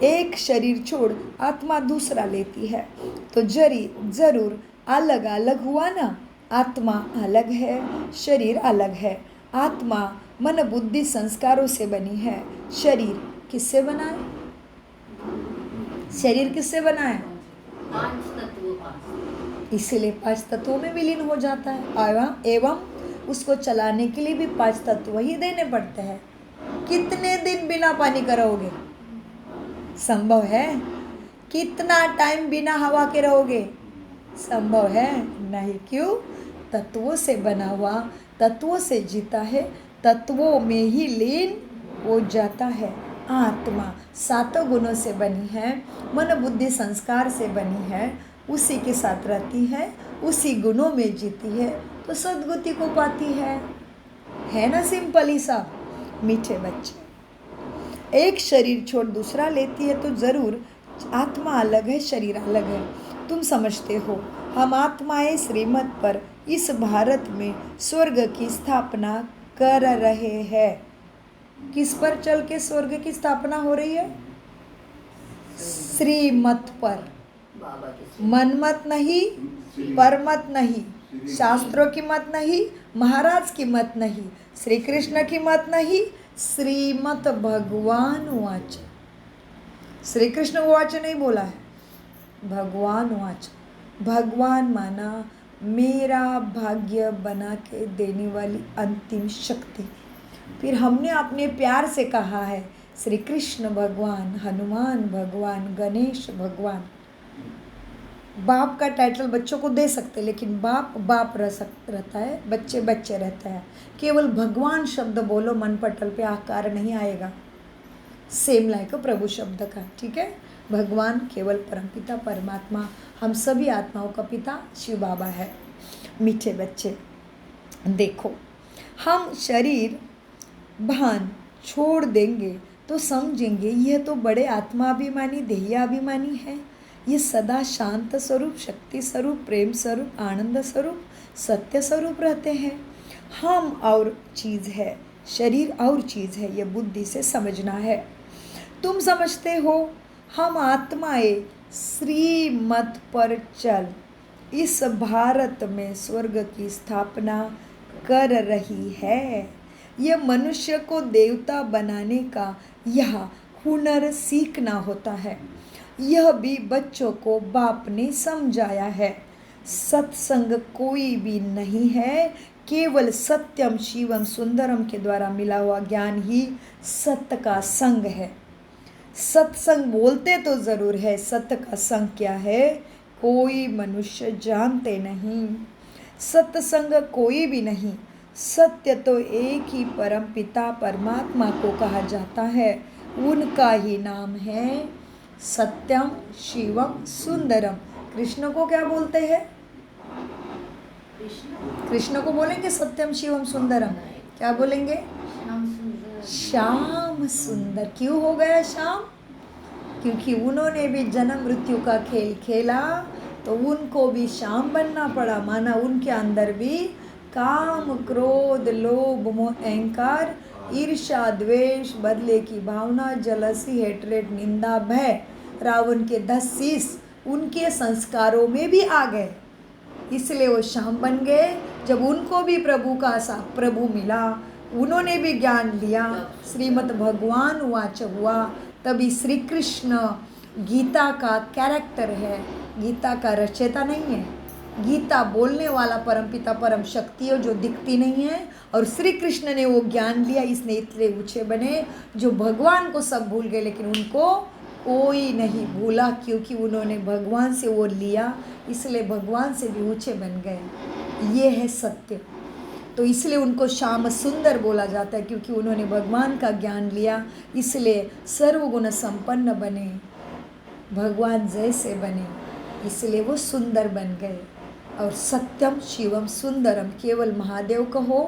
एक शरीर छोड़ आत्मा दूसरा लेती है तो जरूर अलग अलग हुआ ना। आत्मा अलग है, शरीर अलग है। आत्मा मन बुद्धि संस्कारों से बनी है। शरीर किससे बना है? शरीर किससे बना है? इसीलिए 5 तत्वों में विलीन हो जाता है। एवं उसको चलाने के लिए भी 5 तत्व ही देने पड़ते हैं। कितने दिन बिना पानी का रहोगे? संभव है? कितना टाइम बिना हवा के रहोगे? संभव है नहीं। क्यों? तत्वों से बना हुआ, तत्वों से जीता है, तत्वों में ही लीन हो जाता है। आत्मा 7 गुणों से बनी है, मन बुद्धि संस्कार से बनी है, उसी के साथ रहती है, उसी गुणों में जीती है तो सद्गति को पाती है ना। सिंपल ही सा। मीठे बच्चे, एक शरीर छोड़ दूसरा लेती है तो जरूर आत्मा अलग है, शरीर अलग है। तुम समझते हो हम आत्माएं श्रीमत पर इस भारत में स्वर्ग की स्थापना कर रहे हैं। किस पर चल के स्वर्ग की स्थापना हो रही है? श्रीमत पर। मनमत नहीं, परमत नहीं, शास्त्रों की मत नहीं, महाराज की मत नहीं, श्री कृष्ण की मत नहीं, श्रीमत भगवान वाच। श्री कृष्ण वाच नहीं बोला है, भगवान वाच। भगवान माना मेरा भाग्य बना के देने वाली अंतिम शक्ति। फिर हमने अपने प्यार से कहा है श्री कृष्ण भगवान, हनुमान भगवान, गणेश भगवान। बाप का टाइटल बच्चों को दे सकते, लेकिन बाप बाप रहता है, बच्चे बच्चे रहता है। केवल भगवान शब्द बोलो, मन पटल पे आकार नहीं आएगा। सेम लाइक प्रभु शब्द का, ठीक है। भगवान केवल परमपिता परमात्मा, हम सभी आत्माओं का पिता शिव बाबा है। मीठे बच्चे देखो, हम शरीर भान छोड़ देंगे तो समझेंगे यह तो बड़े आत्माभिमानी देहाभिमानी है। ये सदा शांत स्वरूप, शक्ति स्वरूप, प्रेम स्वरूप, आनंद स्वरूप, सत्य स्वरूप रहते हैं। हम और चीज़ है, शरीर और चीज़ है, ये बुद्धि से समझना है। तुम समझते हो हम आत्माएं श्रीमत पर चल इस भारत में स्वर्ग की स्थापना कर रही है। यह मनुष्य को देवता बनाने का यह हुनर सीखना होता है। यह भी बच्चों को बाप ने समझाया है। सत्संग कोई भी नहीं है, केवल सत्यम शिवम सुंदरम के द्वारा मिला हुआ ज्ञान ही सत्य का संग है। सत्संग बोलते तो ज़रूर है, सत्य का संग क्या है कोई मनुष्य जानते नहीं। सत्संग कोई भी नहीं, सत्य तो एक ही परम पिता परमात्मा को कहा जाता है। उनका ही नाम है सत्यम शिवम सुंदरम। कृष्ण को क्या बोलते हैं? कृष्ण को बोलेंगे सत्यम शिवम सुंदरम, क्या बोलेंगे? श्याम सुंदर। क्यों हो गया श्याम? क्योंकि उन्होंने भी जन्म मृत्यु का खेल खेला तो उनको भी श्याम बनना पड़ा। माना उनके अंदर भी काम, क्रोध, लोभ, मोह, अहंकार, ईर्ष्या, द्वेष, बदले की भावना, जलसी, हेटरेट, निंदा, भय, रावण के 10 शीश उनके संस्कारों में भी आ गए। इसलिए वो श्याम बन गए। जब उनको भी प्रभु का प्रभु मिला, उन्होंने भी ज्ञान लिया, श्रीमद् भगवान वाच हुआ, तभी श्री कृष्ण गीता का कैरेक्टर है। गीता का रचयिता नहीं है, गीता बोलने वाला परमपिता परम शक्ति है जो दिखती नहीं है, और श्री कृष्ण ने वो ज्ञान लिया, इसने इतने ऊंचे बने जो भगवान को सब भूल गए, लेकिन उनको कोई नहीं भूला क्योंकि उन्होंने भगवान से वो लिया, इसलिए भगवान से भी ऊंचे बन गए। ये है सत्य। तो इसलिए उनको श्याम सुंदर बोला जाता है क्योंकि उन्होंने भगवान का ज्ञान लिया, इसलिए सर्वगुण संपन्न बने, भगवान जैसे बने, इसलिए वो सुंदर बन गए। और सत्यम शिवम सुंदरम केवल महादेव कहो,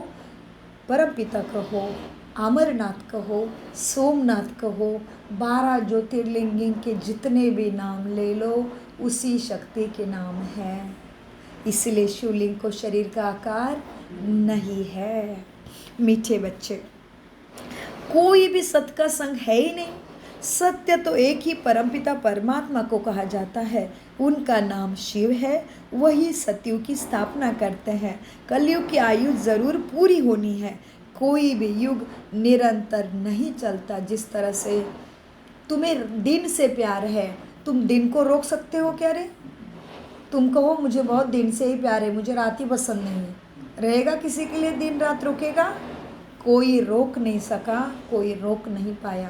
परमपिता कहो, अमरनाथ कहो, सोमनाथ कहो, 12 ज्योतिर्लिंग के जितने भी नाम ले लो उसी शक्ति के नाम है। इसलिए शिवलिंग को शरीर का आकार नहीं है। मीठे बच्चे, कोई भी सत्य का संग है ही नहीं। सत्य तो एक ही परमपिता परमात्मा को कहा जाता है, उनका नाम शिव है, वही सतयुग की स्थापना करते हैं। कलयुग की आयु जरूर पूरी होनी है। कोई भी युग निरंतर नहीं चलता। जिस तरह से तुम्हें दिन से प्यार है, तुम दिन को रोक सकते हो क्या रे? तुम कहो मुझे बहुत दिन से ही प्यार है, मुझे रात ही पसंद नहीं है, रहेगा किसी के लिए दिन रात रुकेगा? कोई रोक नहीं सका, कोई रोक नहीं पाया।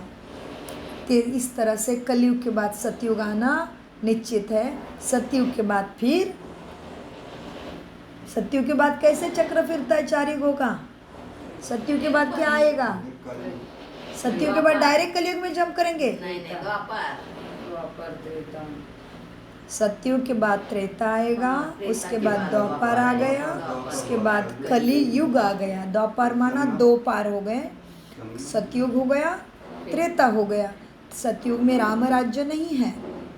तो इस तरह से कलयुग के बाद सतयुग आना निश्चित है। सतयुग के बाद फिर सतयुग के बाद कैसे चक्र फिरता है 4 युगों का? सतयुग के बाद क्या आएगा? सतयुग के बाद डायरेक्ट कलयुग में जंप करेंगे? सतयुग के बाद त्रेता आएगा, उसके बाद द्वापर आ गया, उसके बाद कली युग आ गया। द्वापर माना 2 पार हो गए, सतयुग हो गया, त्रेता हो गया। सतयुग में राम राज्य नहीं है,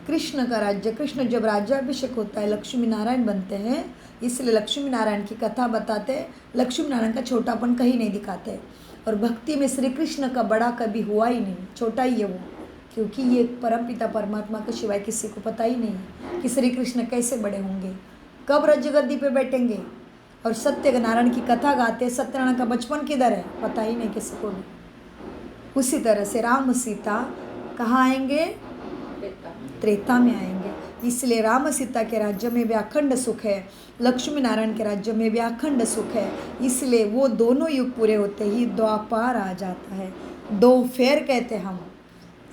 कृष्ण का राज्य। कृष्ण जब राज्याभिषेक होता है लक्ष्मी नारायण बनते हैं, इसलिए लक्ष्मी नारायण की कथा बताते, लक्ष्मी नारायण का छोटापन कहीं नहीं दिखाते। और भक्ति में श्री कृष्ण का बड़ा कभी हुआ ही नहीं, छोटा ही है वो, क्योंकि ये परमपिता परमात्मा के सिवाय किसी को पता ही नहीं कि श्री कृष्ण कैसे बड़े होंगे, कब रजगद्दी पे बैठेंगे। और सत्यनारायण की कथा गाते, सत्यनारायण का बचपन किधर है पता ही नहीं किसी को भी। उसी तरह से राम सीता कहाँ आएंगे? त्रेता में आएंगे। इसलिए राम सीता के राज्य में भी अखंड सुख है, लक्ष्मी नारायण के राज्य में भी अखंड सुख है। इसलिए वो दोनों युग पूरे होते ही द्वापर आ जाता है। 2 फेर कहते हम,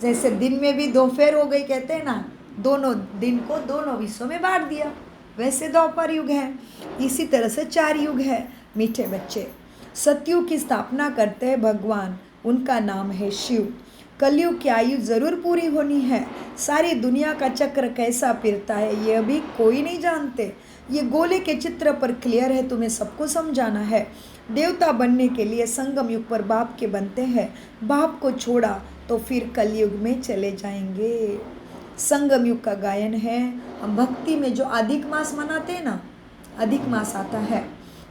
जैसे दिन में भी 2 फेर हो गई कहते हैं ना, दोनों दिन को दोनों विश्वों में बांट दिया, वैसे द्वापर युग है। इसी तरह से 4 युग है। मीठे बच्चे, सतयुग की स्थापना करते हैं भगवान, उनका नाम है शिव। कलयुग की आयु जरूर पूरी होनी है। सारी दुनिया का चक्र कैसा फिरता है ये अभी कोई नहीं जानते। ये गोले के चित्र पर क्लियर है, तुम्हें सबको समझाना है। देवता बनने के लिए संगम युग पर बाप के बनते हैं, बाप को छोड़ा तो फिर कलयुग में चले जाएंगे। संगम युग का गायन है। हम भक्ति में जो अधिक मास मनाते हैं ना, अधिक मास आता है,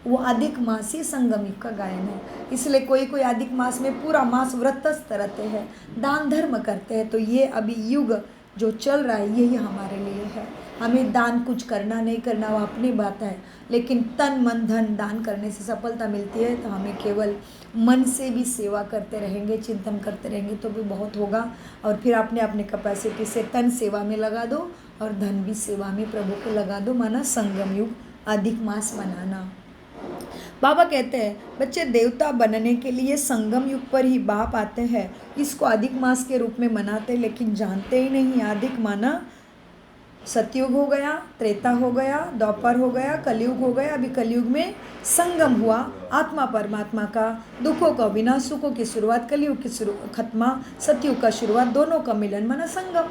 वो अधिक मास ही संगम युग का गायन है। इसलिए कोई कोई अधिक मास में पूरा मास व्रतस्थ रहते हैं, दान धर्म करते हैं। तो ये अभी युग जो चल रहा है यही हमारे लिए है। हमें दान कुछ करना नहीं करना वो अपनी बात है, लेकिन तन मन धन दान करने से सफलता मिलती है। तो हमें केवल मन से भी सेवा करते रहेंगे, चिंतन करते रहेंगे तो भी बहुत होगा। और फिर अपने अपने कैपेसिटी से तन सेवा में लगा दो और धन भी सेवा में प्रभु को लगा दो, माना संगम युग अधिक मास मनाना। बाबा कहते हैं बच्चे, देवता बनने के लिए संगम युग पर ही बाप आते हैं, इसको अधिक मास के रूप में मनाते, लेकिन जानते ही नहीं। अधिक माना सतयुग हो गया, त्रेता हो गया, द्वापर हो गया, कलयुग हो गया। अभी कलयुग में संगम हुआ आत्मा परमात्मा का, दुखों का विनाश, सुखों की शुरुआत, कलयुग की खत्मा, सतयुग का शुरुआत, दोनों का मिलन माना संगम।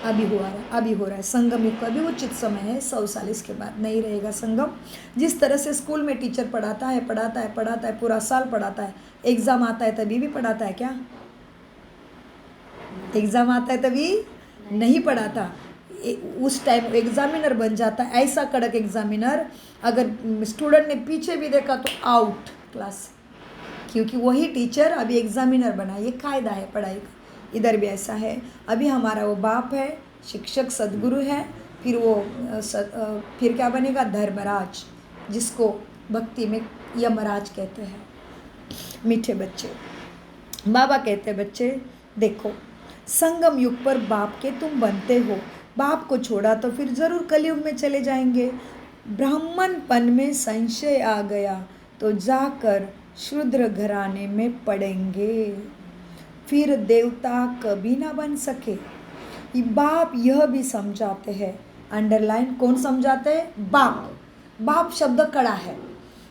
अभी हो रहा है संगम युग का भी उचित समय है। 100 साल इसके बाद नहीं रहेगा संगम। जिस तरह से स्कूल में टीचर पढ़ाता है, पूरा साल पढ़ाता है, एग्ज़ाम आता है तभी भी पढ़ाता है क्या? एग्ज़ाम आता है तभी नहीं पढ़ाता, उस टाइम एग्जामिनर बन जाता है। ऐसा कड़क एग्जामिनर, अगर स्टूडेंट ने पीछे भी देखा तो आउट क्लास, क्योंकि वही टीचर अभी एग्जामिनर बना। ये कायदा है पढ़ाई का। इधर भी ऐसा है। अभी हमारा वो बाप है, शिक्षक सदगुरु है, फिर वो फिर क्या बनेगा? धर्मराज, जिसको भक्ति में यमराज कहते हैं। मीठे बच्चे, बाबा कहते हैं बच्चे देखो, संगम युग पर बाप के तुम बनते हो, बाप को छोड़ा तो फिर ज़रूर कलयुग में चले जाएंगे। ब्राह्मणपन में संशय आ गया तो जाकर शूद्र घराने में पड़ेंगे, फिर देवता कभी ना बन सके। बाप यह भी समझाते हैं, अंडरलाइन, कौन समझाते हैं? बाप। बाप शब्द कड़ा है,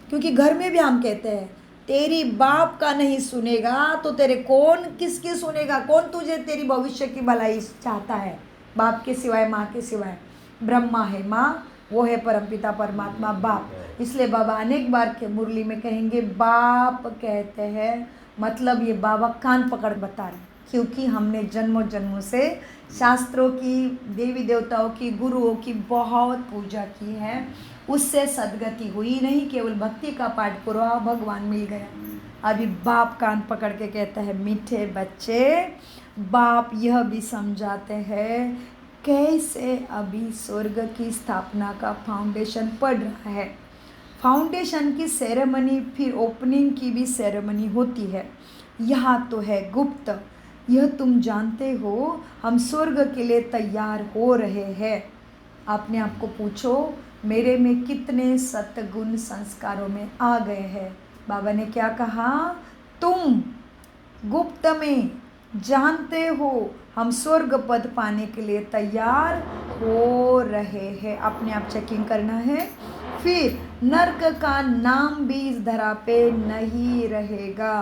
क्योंकि घर में भी हम कहते हैं तेरी बाप का नहीं सुनेगा तो तेरे कौन किसकी सुनेगा, कौन तुझे तेरी भविष्य की भलाई चाहता है? बाप के सिवाय, माँ के सिवाय। ब्रह्मा है माँ, वो है परमपिता परमात्मा बाप। इसलिए बाबा अनेक बार के मुरली में कहेंगे बाप कहते हैं, मतलब ये बाबा कान पकड़ बता रहे, क्योंकि हमने जन्मों जन्मों से शास्त्रों की, देवी देवताओं की, गुरुओं की बहुत पूजा की है, उससे सदगति हुई नहीं, केवल भक्ति का पाठ पूरा भगवान मिल गया। अभी बाप कान पकड़ के कहता है, मीठे बच्चे, बाप यह भी समझाते हैं कैसे अभी स्वर्ग की स्थापना का फाउंडेशन पड़ रहा है। फाउंडेशन की सेरेमनी, फिर ओपनिंग की भी सेरेमनी होती है। यहाँ तो है गुप्त, यह तुम जानते हो, हम स्वर्ग के लिए तैयार हो रहे हैं। अपने आप को पूछो, मेरे में कितने सतगुण संस्कारों में आ गए हैं। बाबा ने क्या कहा? तुम गुप्त में जानते हो हम स्वर्ग पद पाने के लिए तैयार हो रहे हैं। अपने आप चेकिंग करना है। फिर नरक का नाम भी इस धरा पे नहीं रहेगा।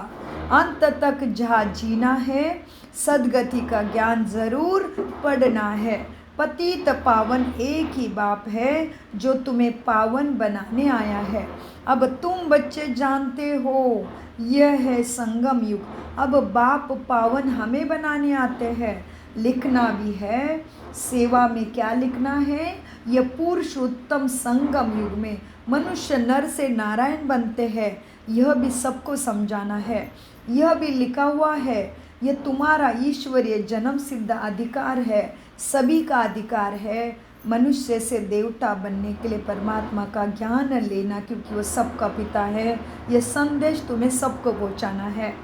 अंत तक जहाँ जीना है, सदगति का ज्ञान जरूर पढ़ना है। पतित पावन एक ही बाप है जो तुम्हें पावन बनाने आया है। अब तुम बच्चे जानते हो यह है संगम युग। अब बाप पावन हमें बनाने आते हैं। लिखना भी है, सेवा में क्या लिखना है? यह पुरुषोत्तम संगम युग में मनुष्य नर से नारायण बनते हैं, यह भी सबको समझाना है। यह भी लिखा हुआ है, यह तुम्हारा ईश्वरीय जन्म सिद्ध अधिकार है, सभी का अधिकार है मनुष्य से देवता बनने के लिए परमात्मा का ज्ञान लेना, क्योंकि वो सबका पिता है। यह संदेश तुम्हें सबको पहुंचाना है।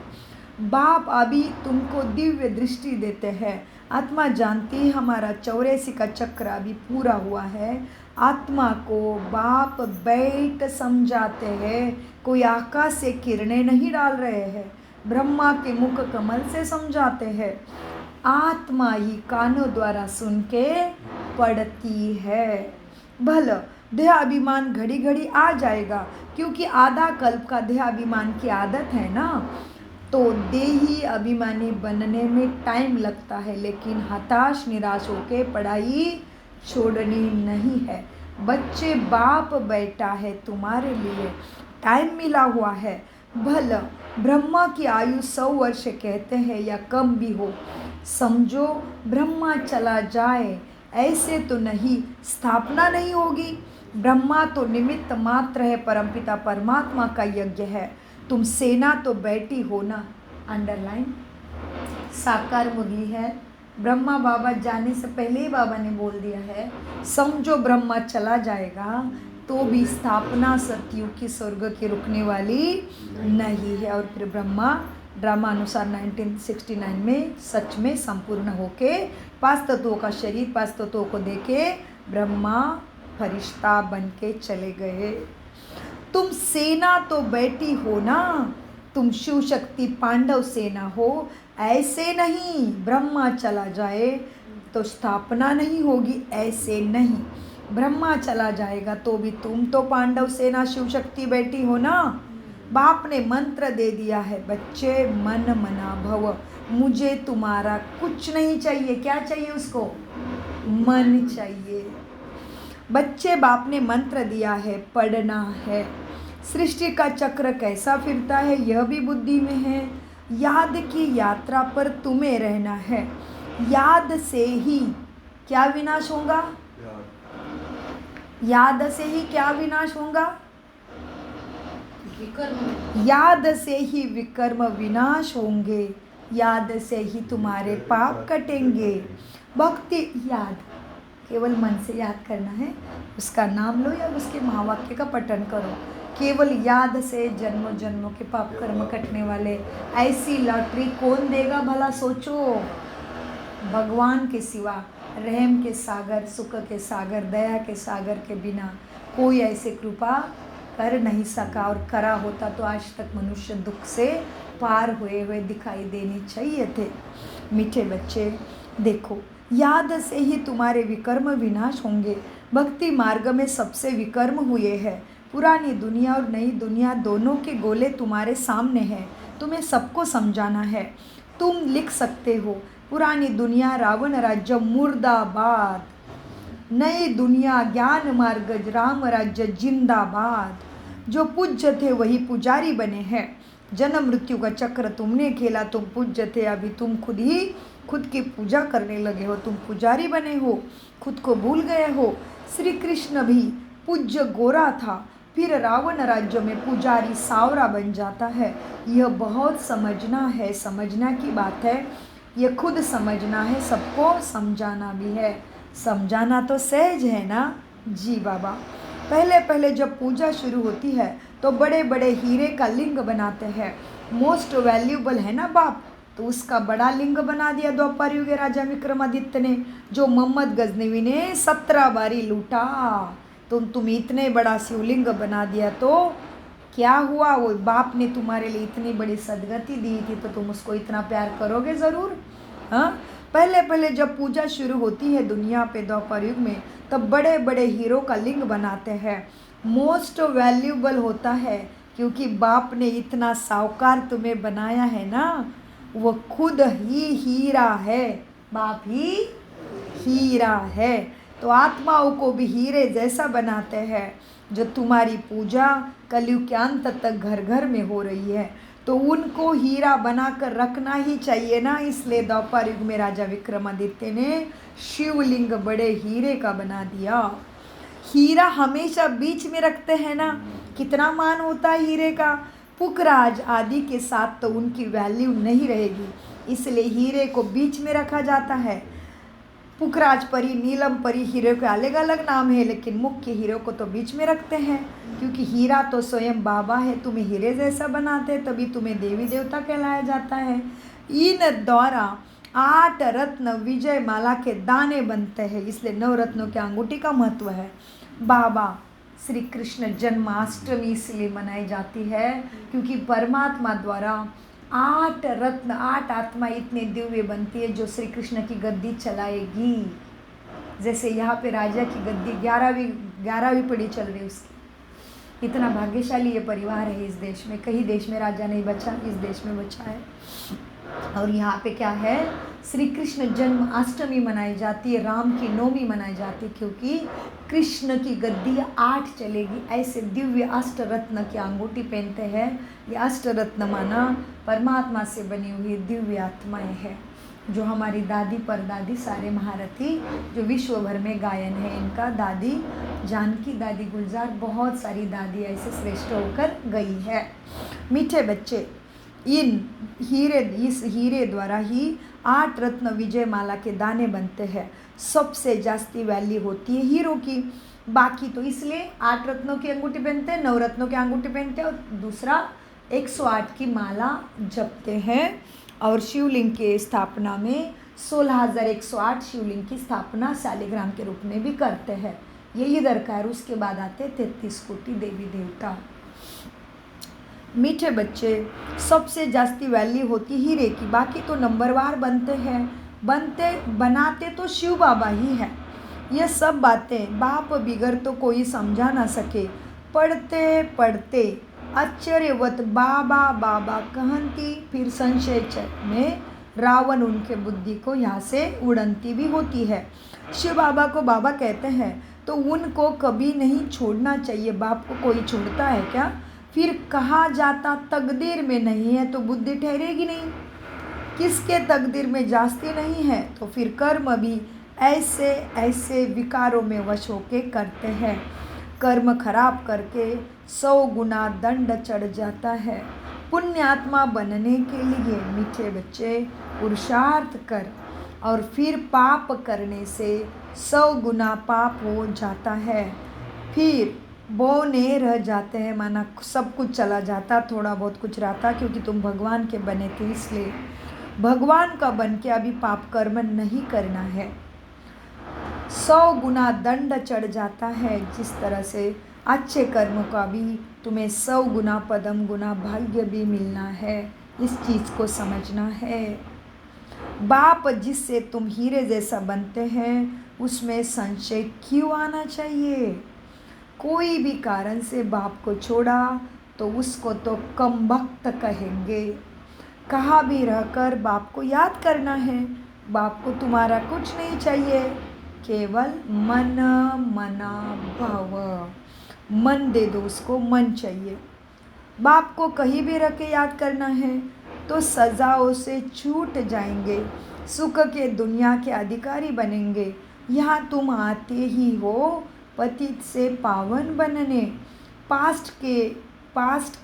बाप अभी तुमको दिव्य दृष्टि देते हैं। आत्मा जानती है हमारा 84 का चक्र अभी पूरा हुआ है। आत्मा को बाप बैठ समझाते हैं, कोई आकाश से किरणें नहीं डाल रहे हैं, ब्रह्मा के मुख कमल से समझाते हैं। आत्मा ही कानों द्वारा सुन के पढ़ती है। भला देह अभिमान घड़ी घड़ी आ जाएगा, क्योंकि आधा कल्प का देह अभिमान की आदत है ना, तो देही अभिमानी बनने में टाइम लगता है, लेकिन हताश निराश होके पढ़ाई छोड़नी नहीं है। बच्चे, बाप बैठा है तुम्हारे लिए, टाइम मिला हुआ है। भला ब्रह्मा की आयु 100 वर्ष कहते हैं या कम भी हो, समझो ब्रह्मा चला जाए ऐसे तो नहीं, स्थापना नहीं होगी। ब्रह्मा तो निमित्त मात्र है, परमपिता परमात्मा का यज्ञ है। तुम सेना तो बैठी हो ना, अंडरलाइन, साकार मुरली है। ब्रह्मा बाबा जाने से पहले ही बाबा ने बोल दिया है, समझो ब्रह्मा चला जाएगा तो भी स्थापना सतयुग की स्वर्ग की रुकने वाली नहीं है। और फिर ब्रह्मा ड्रामा अनुसार 1969 में सच में संपूर्ण होके 5 तत्वों का शरीर 5 तत्वों को देके ब्रह्मा फरिश्ता बन के चले गए। तुम सेना तो बैठी हो ना, तुम शिव शक्ति पांडव सेना हो, ऐसे नहीं ब्रह्मा चला जाए तो स्थापना नहीं होगी, ऐसे नहीं। ब्रह्मा चला जाएगा तो भी तुम तो पांडव सेना शिव शक्ति बैठी हो ना। बाप ने मंत्र दे दिया है, बच्चे मन मना भव, मुझे तुम्हारा कुछ नहीं चाहिए। क्या चाहिए उसको? मन चाहिए। बच्चे, बाप ने मंत्र दिया है, पढ़ना है। सृष्टि का चक्र कैसा फिरता है यह भी बुद्धि में है। याद की यात्रा पर तुम्हें रहना है। याद से ही क्या विनाश होगा? याद से ही क्या विनाश होगा? याद से ही विकर्म विनाश होंगे, याद से ही तुम्हारे पाप कटेंगे। भक्ति, याद केवल मन से याद करना है, उसका नाम लो या उसके महावाक्य का पठन करो। केवल याद से जन्मों जन्मों के पाप कर्म कटने वाले, ऐसी लॉटरी कौन देगा भला? सोचो। भगवान के सिवा, रहम के सागर, सुख के सागर, दया के सागर के बिना कोई ऐसे कृपा कर नहीं सका, और करा होता तो आज तक मनुष्य दुख से पार हुए हुए दिखाई देने चाहिए थे। मीठे बच्चे देखो, याद से ही तुम्हारे विकर्म विनाश होंगे। भक्ति मार्ग में सबसे विकर्म हुए हैं। पुरानी दुनिया और नई दुनिया दोनों के गोले तुम्हारे सामने हैं, तुम्हें सबको समझाना है। तुम लिख सकते हो, पुरानी दुनिया रावण राज्य मुर्दाबाद, नई दुनिया ज्ञान मार्ग राम राज्य जिंदाबाद। जो पूज्य थे वही पुजारी बने हैं। जन्म मृत्यु का चक्र तुमने खेला, तुम पूज्य थे, अभी तुम खुद की पूजा करने लगे हो, तुम पुजारी बने हो, खुद को भूल गए हो। श्री कृष्ण भी पूज्य गोरा था, फिर रावण राज्य में पुजारी सावरा बन जाता है। यह बहुत समझना है, समझना की बात है। यह खुद समझना है, सबको समझाना भी है। समझाना तो सहज है ना जी बाबा। पहले पहले जब पूजा शुरू होती है तो बड़े बड़े हीरे का लिंग बनाते हैं। मोस्ट वैल्यूबल है ना बाप, तो उसका बड़ा लिंग बना दिया द्वापर युग के राजा विक्रमादित्य ने, जो मोहम्मद गजनवी ने 17 बारी लूटा। तुम इतने बड़ा शिवलिंग बना दिया तो क्या हुआ? वो बाप ने तुम्हारे लिए इतनी बड़ी सदगति दी थी, तो तुम उसको इतना प्यार करोगे ज़रूर। हाँ, पहले पहले जब पूजा शुरू होती है दुनिया पे द्वापर युग में, तब बड़े बड़े हीरो का लिंग बनाते हैं। मोस्ट वैल्यूबल होता है, क्योंकि बाप ने इतना साहूकार तुम्हें बनाया है ना, वो खुद ही हीरा है। बाप ही हीरा है, तो आत्माओं को भी हीरे जैसा बनाते हैं। जो तुम्हारी पूजा कलयुग के अंत तक घर घर में हो रही है, तो उनको हीरा बनाकर रखना ही चाहिए ना। इसलिए द्वापर युग में राजा विक्रमादित्य ने शिवलिंग बड़े हीरे का बना दिया। हीरा हमेशा बीच में रखते हैं ना, कितना मान होता है हीरे का। पुखराज आदि के साथ तो उनकी वैल्यू नहीं रहेगी, इसलिए हीरे को बीच में रखा जाता है। पुखराज परी, नीलम परी, हीरे के अलग अलग नाम है, लेकिन मुख्य हीरो को तो बीच में रखते हैं, क्योंकि हीरा तो स्वयं बाबा है। तुम्हें हीरे जैसा बनाते हैं, तभी तुम्हें देवी देवता कहलाया जाता है। इन द्वारा 8 रत्न विजय माला के दाने बनते हैं, इसलिए 9 रत्नों के अंगूठी का महत्व है। बाबा श्री कृष्ण जन्माष्टमी इसलिए मनाई जाती है, क्योंकि परमात्मा द्वारा 8 रत्न, 8 आत्मा इतने दिव्य बनती है जो श्री कृष्ण की गद्दी चलाएगी। जैसे यहाँ पे राजा की गद्दी 11वीं पीढ़ी चल रही उसकी। इतना भाग्यशाली ये परिवार है इस देश में। कहीं देश में राजा नहीं बचा, इस देश में बचा है। और यहाँ पे क्या है, श्री कृष्ण जन्माष्टमी मनाई जाती है, राम की नवमी मनाई जाती है, क्योंकि कृष्ण की गद्दी 8 चलेगी। ऐसे दिव्य अष्टरत्न की अंगूठी पहनते हैं। ये अष्टरत्न माना परमात्मा से बनी हुई दिव्य आत्माएं हैं, जो हमारी दादी परदादी सारे महारथी जो विश्व भर में गायन है इनका। दादी जानकी, दादी गुलजार, बहुत सारी दादी ऐसे श्रेष्ठ होकर गई है। मीठे बच्चे, इस हीरे द्वारा ही 8 रत्न विजय माला के दाने बनते हैं। सबसे जास्ती वैल्यू होती है हीरो की। बाकी तो इसलिए 8 रत्नों की अंगूठी पहनते हैं, 9 रत्नों की अंगूठी पहनते हैं, और दूसरा 108 की माला जपते हैं। और शिवलिंग के स्थापना में 16,108 शिवलिंग की स्थापना शालिग्राम के रूप में भी करते हैं। ये इधर का है। उसके बाद आते 33 कोटि देवी देवता। मीठे बच्चे, सबसे जास्ती वैल्यू होती हीरे की। बाकी तो नंबरवार बनते हैं, बनाते तो शिव बाबा ही है। ये सब बातें बाप बिगर तो कोई समझा ना सके। पढ़ते पढ़ते आश्चर्यवत बाबा बाबा कहती, फिर संशय में रावण उनके बुद्धि को यहाँ से उड़नती भी होती है। शिव बाबा को बाबा कहते हैं, तो उनको कभी नहीं छोड़ना चाहिए। बाप को कोई छोड़ता है क्या? फिर कहा जाता तकदीर में नहीं है तो बुद्धि ठहरेगी नहीं। किसके तकदीर में जास्ती नहीं है, तो फिर कर्म भी ऐसे ऐसे विकारों में वश होके करते हैं। कर्म खराब करके 100 गुना दंड चढ़ जाता है। पुण्यात्मा बनने के लिए मीठे बच्चे पुरुषार्थ कर, और फिर पाप करने से 100 गुना पाप हो जाता है। फिर बौने रह जाते हैं, माना सब कुछ चला जाता, थोड़ा बहुत कुछ रहता, क्योंकि तुम भगवान के बने थे, इसलिए भगवान का बन के अभी पाप कर्म नहीं करना है। 100 गुना दंड चढ़ जाता है। जिस तरह से अच्छे कर्मों का भी तुम्हें 100 गुना पदम गुना भाग्य भी मिलना है, इस चीज़ को समझना है। बाप जिससे तुम हीरे जैसा बनते हैं उसमें संशय क्यों आना चाहिए। कोई भी कारण से बाप को छोड़ा तो उसको तो कमबख्त कहेंगे। कहाँ भी रहकर बाप को याद करना है। बाप को तुम्हारा कुछ नहीं चाहिए, केवल मन मना भव। मन दे दो उसको, मन चाहिए। बाप को कहीं भी रख के याद करना है तो सजाओं से छूट जाएंगे, सुख के दुनिया के अधिकारी बनेंगे। यहाँ तुम आते ही हो पतित से पावन बनने। पास्ट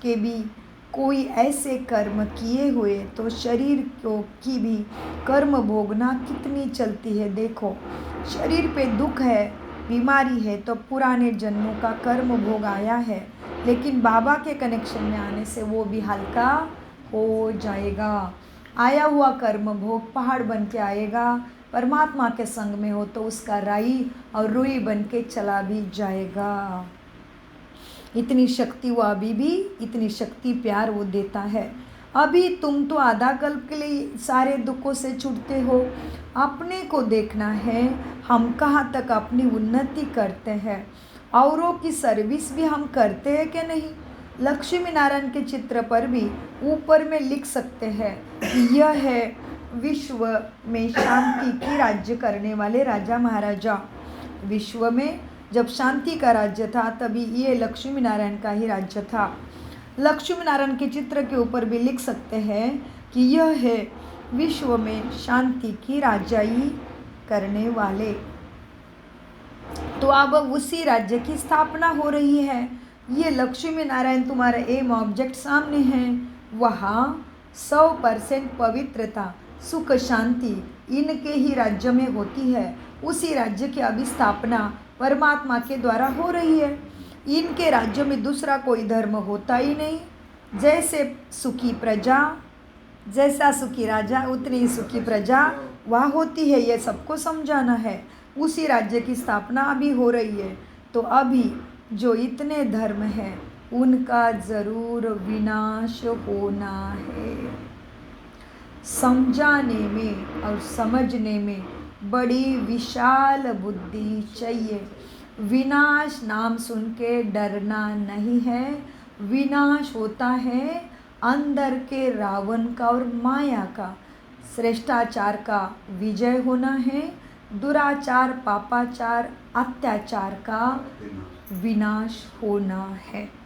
के भी कोई ऐसे कर्म किए हुए तो शरीर की भी कर्म भोगना कितनी चलती है। देखो, शरीर पे दुख है, बीमारी है तो पुराने जन्मों का कर्म भोग आया है, लेकिन बाबा के कनेक्शन में आने से वो भी हल्का हो जाएगा। आया हुआ कर्म भोग पहाड़ बन के आएगा। परमात्मा के संग में हो तो उसका राई और रुई बन के चला भी जाएगा। इतनी शक्ति वो अभी भी, इतनी शक्ति प्यार वो देता है। अभी तुम तो आधा कल्प के लिए सारे दुखों से छूटते हो। अपने को देखना है, हम कहाँ तक अपनी उन्नति करते हैं, औरों की सर्विस भी हम करते हैं कि नहीं। लक्ष्मी नारायण के चित्र पर भी ऊपर में लिख सकते हैं कि यह है विश्व में शांति की राज्य करने वाले राजा महाराजा। विश्व में जब शांति का राज्य था तभी ये लक्ष्मी नारायण का ही राज्य था। लक्ष्मी नारायण के चित्र के ऊपर भी लिख सकते हैं कि यह है विश्व में शांति की राजाई करने वाले। तो अब उसी राज्य की स्थापना हो रही है। ये लक्ष्मी नारायण तुम्हारा एम ऑब्जेक्ट सामने है। वहाँ 100% पवित्रता, सुख, शांति इनके ही राज्य में होती है। उसी राज्य की अभी स्थापना परमात्मा के द्वारा हो रही है। इनके राज्य में दूसरा कोई धर्म होता ही नहीं। जैसे सुखी प्रजा, जैसा सुखी राजा उतनी ही सुखी प्रजा वहाँ होती है। ये सबको समझाना है। उसी राज्य की स्थापना अभी हो रही है। तो अभी जो इतने धर्म हैं उनका ज़रूर विनाश होना है। समझाने में और समझने में बड़ी विशाल बुद्धि चाहिए। विनाश नाम सुन के डरना नहीं है। विनाश होता है अंदर के रावण का और माया का। श्रेष्ठाचार का विजय होना है, दुराचार, पापाचार, अत्याचार का विनाश होना है।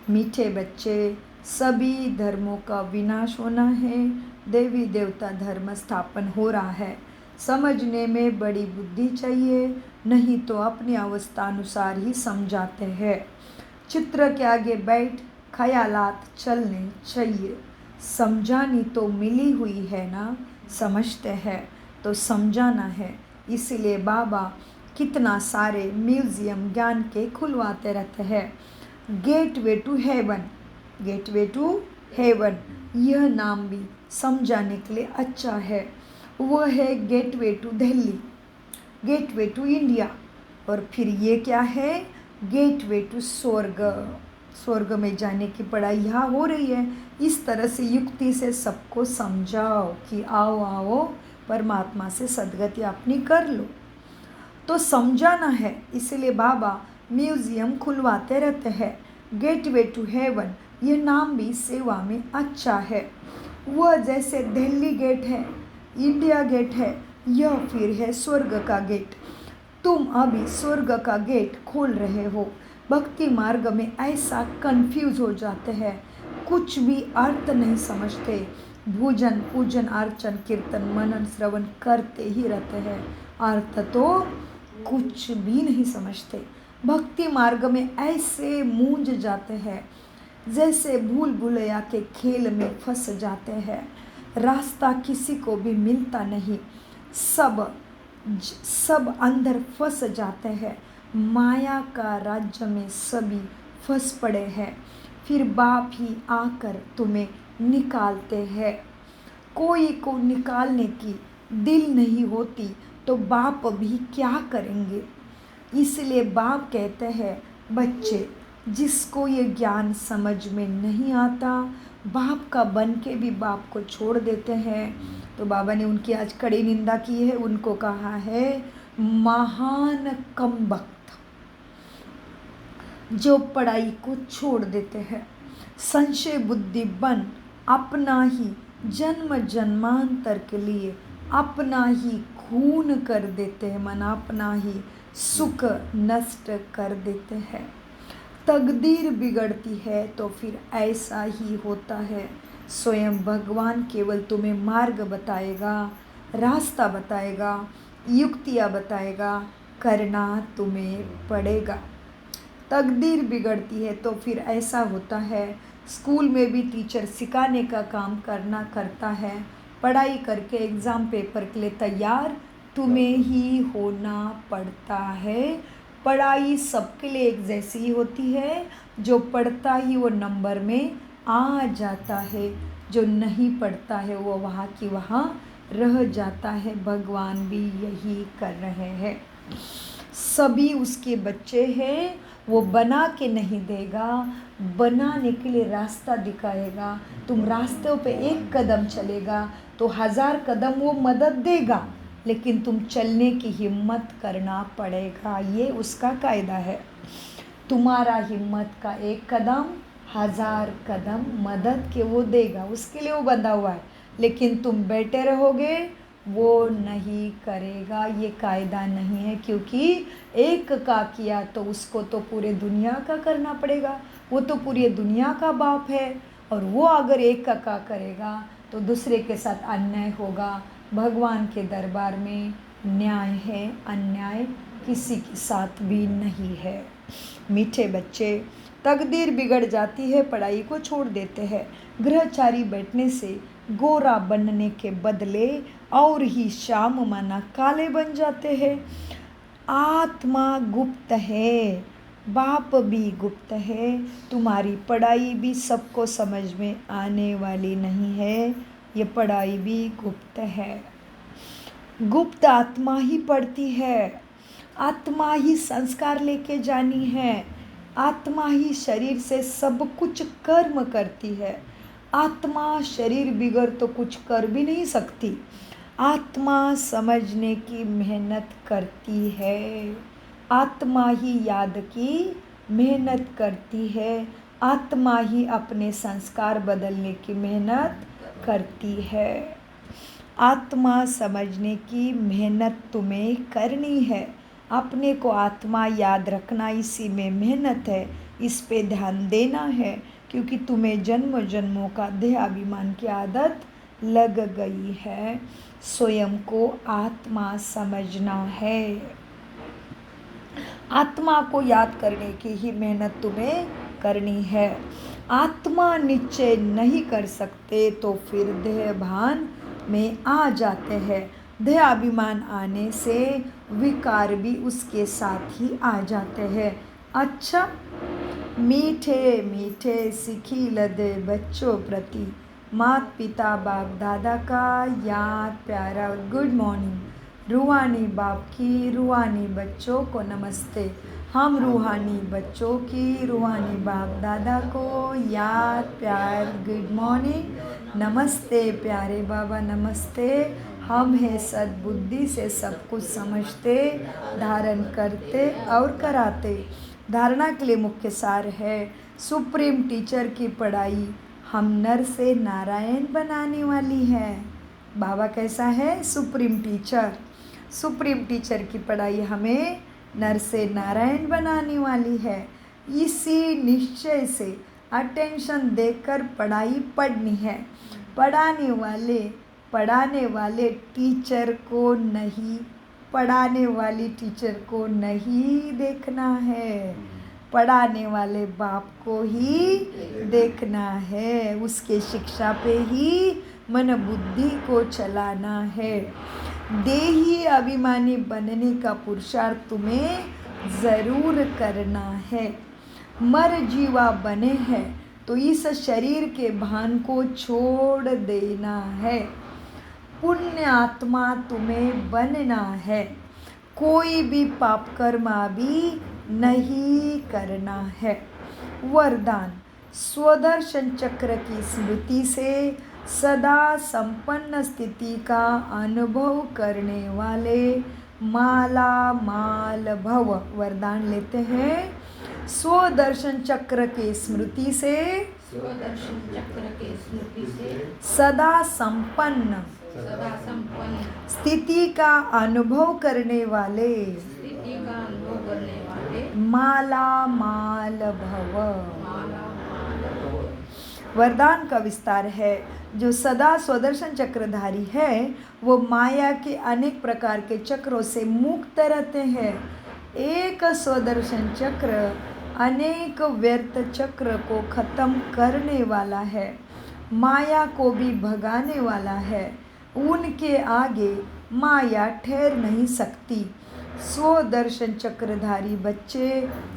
मीठे बच्चे, सभी धर्मों का विनाश होना है। देवी देवता धर्म स्थापन हो रहा है। समझने में बड़ी बुद्धि चाहिए, नहीं तो अपनी अवस्था अनुसार ही समझाते हैं। चित्र के आगे बैठ ख्यालात चलने चाहिए। समझानी तो मिली हुई है ना, समझते हैं तो समझाना है। इसलिए बाबा कितना सारे म्यूज़ियम ज्ञान के खुलवाते रहते हैं। Gateway to heaven, gateway to heaven, यह नाम भी समझाने के लिए अच्छा है। वह है gateway to Delhi, gateway to India, और फिर ये क्या है, गेटवे टू स्वर्ग। स्वर्ग में जाने की पढ़ाई यहाँ हो रही है। इस तरह से युक्ति से सबको समझाओ कि आओ आओ परमात्मा से सदगति अपनी कर लो। तो समझाना है, इसलिए बाबा म्यूज़ियम खुलवाते रहते हैं। गेटवे टू हेवन, ये नाम भी सेवा में अच्छा है। वह जैसे दिल्ली गेट है, इंडिया गेट है, यह फिर है स्वर्ग का गेट। तुम अभी स्वर्ग का गेट खोल रहे हो। भक्ति मार्ग में ऐसा कंफ्यूज हो जाते हैं, कुछ भी अर्थ नहीं समझते। भोजन, पूजन, अर्चन, कीर्तन, मनन, श्रवण करते ही रहते हैं, अर्थ तो कुछ भी नहीं समझते। भक्ति मार्ग में ऐसे मूंझ जाते हैं जैसे भूल भुलैया के खेल में फंस जाते हैं। रास्ता किसी को भी मिलता नहीं, सब अंदर फंस जाते हैं। माया का राज्य में सभी फंस पड़े हैं। फिर बाप ही आकर तुम्हें निकालते हैं। कोई को निकालने की दिल नहीं होती, तो बाप भी क्या करेंगे। इसलिए बाप कहते हैं बच्चे जिसको ये ज्ञान समझ में नहीं आता बाप का बन के भी बाप को छोड़ देते हैं। तो बाबा ने उनकी आज कड़ी निंदा की है, उनको कहा है महान कमबख्त जो पढ़ाई को छोड़ देते हैं, संशय बुद्धि बन अपना ही जन्म जन्मांतर के लिए अपना ही खून कर देते हैं, मन अपना ही सुख नष्ट कर देते हैं। तकदीर बिगड़ती है तो फिर ऐसा ही होता है। स्वयं भगवान केवल तुम्हें मार्ग बताएगा, रास्ता बताएगा, युक्तियाँ बताएगा, करना तुम्हें पड़ेगा। तकदीर बिगड़ती है तो फिर ऐसा होता है। स्कूल में भी टीचर सिखाने का काम करता है, पढ़ाई करके एग्ज़ाम पेपर के लिए तैयार तुम्हें ही होना पड़ता है। पढ़ाई सबके लिए एक जैसी ही होती है, जो पढ़ता ही वो नंबर में आ जाता है, जो नहीं पढ़ता है वो वहाँ की वहाँ रह जाता है। भगवान भी यही कर रहे हैं। सभी उसके बच्चे हैं, वो बना के नहीं देगा, बनाने के लिए रास्ता दिखाएगा। तुम रास्ते पे एक कदम चलेगा तो 1000 कदम वो मदद देगा, लेकिन तुम चलने की हिम्मत करना पड़ेगा। ये उसका कायदा है। तुम्हारा हिम्मत का एक कदम 1000 कदम मदद के वो देगा, उसके लिए वो बंधा हुआ है। लेकिन तुम बैठे रहोगे वो नहीं करेगा, ये कायदा नहीं है। क्योंकि एक का किया तो उसको तो पूरे दुनिया का करना पड़ेगा, वो तो पूरी दुनिया का बाप है। और वो अगर एक का करेगा तो दूसरे के साथ अन्याय होगा। भगवान के दरबार में न्याय है, अन्याय किसी के साथ भी नहीं है। मीठे बच्चे, तकदीर बिगड़ जाती है, पढ़ाई को छोड़ देते हैं। गृहचारी बैठने से गोरा बनने के बदले और ही शाम माना काले बन जाते हैं। आत्मा गुप्त है, बाप भी गुप्त है। तुम्हारी पढ़ाई भी सबको समझ में आने वाली नहीं है, ये पढ़ाई भी गुप्त है। गुप्त आत्मा ही पढ़ती है, आत्मा ही संस्कार लेके जानी है, आत्मा ही शरीर से सब कुछ कर्म करती है। आत्मा शरीर बिगड़ तो कुछ कर भी नहीं सकती। आत्मा समझने की मेहनत करती है, आत्मा ही याद की मेहनत करती है, आत्मा ही अपने संस्कार बदलने की मेहनत करती है। आत्मा समझने की मेहनत तुम्हें करनी है। अपने को आत्मा याद रखना, इसी में मेहनत है, इस पे ध्यान देना है। क्योंकि तुम्हें जन्म जन्मों का देहाभिमान की आदत लग गई है। स्वयं को आत्मा समझना है। आत्मा को याद करने की ही मेहनत तुम्हें करनी है। आत्मा निश्चय नहीं कर सकते तो फिर देह भान में आ जाते हैं। देहाभिमान आने से विकार भी उसके साथ ही आ जाते हैं। अच्छा, मीठे मीठे सिखी लदे बच्चों प्रति माता पिता बाप दादा का याद प्यारा और गुड मॉर्निंग। रूहानी बाप की रूहानी बच्चों को नमस्ते। हम रूहानी बच्चों की रूहानी बाप दादा को याद प्यार गुड मॉर्निंग। नमस्ते प्यारे बाबा, नमस्ते। हम हैं सद्बुद्धि से सब कुछ समझते, धारण करते और कराते। धारणा के लिए मुख्य सार है सुप्रीम टीचर की पढ़ाई हम नर से नारायण बनाने वाली है। बाबा कैसा है? Supreme teacher. सुप्रीम टीचर की पढ़ाई हमें नर से नारायण बनाने वाली है। इसी निश्चय से अटेंशन देकर पढ़ाई पढ़नी है। पढ़ाने वाले टीचर को नहीं, पढ़ाने वाली टीचर को नहीं देखना है, पढ़ाने वाले बाप को ही देखना है। उसके शिक्षा पे ही मन बुद्धि को चलाना है। देही अभिमानी बनने का पुरुषार्थ तुम्हें ज़रूर करना है। मर जीवा बने हैं तो इस शरीर के भान को छोड़ देना है। पुण्य आत्मा तुम्हें बनना है, कोई भी पाप कर्मा भी नहीं करना है। वरदान, स्वदर्शन चक्र की स्मृति से सदा संपन्न स्थिति का अनुभव करने वाले माला माल भव। वरदान लेते हैं। स्वदर्शन चक्र के स्मृति से सदा संपन्न स्थिति का अनुभव करने वाले माला माल भव। वरदान का विस्तार है। जो सदा स्वदर्शन चक्रधारी है वो माया के अनेक प्रकार के चक्रों से मुक्त रहते हैं। एक स्वदर्शन चक्र अनेक व्यर्थ चक्र को खत्म करने वाला है, माया को भी भगाने वाला है। उनके आगे माया ठहर नहीं सकती। स्वदर्शन चक्रधारी बच्चे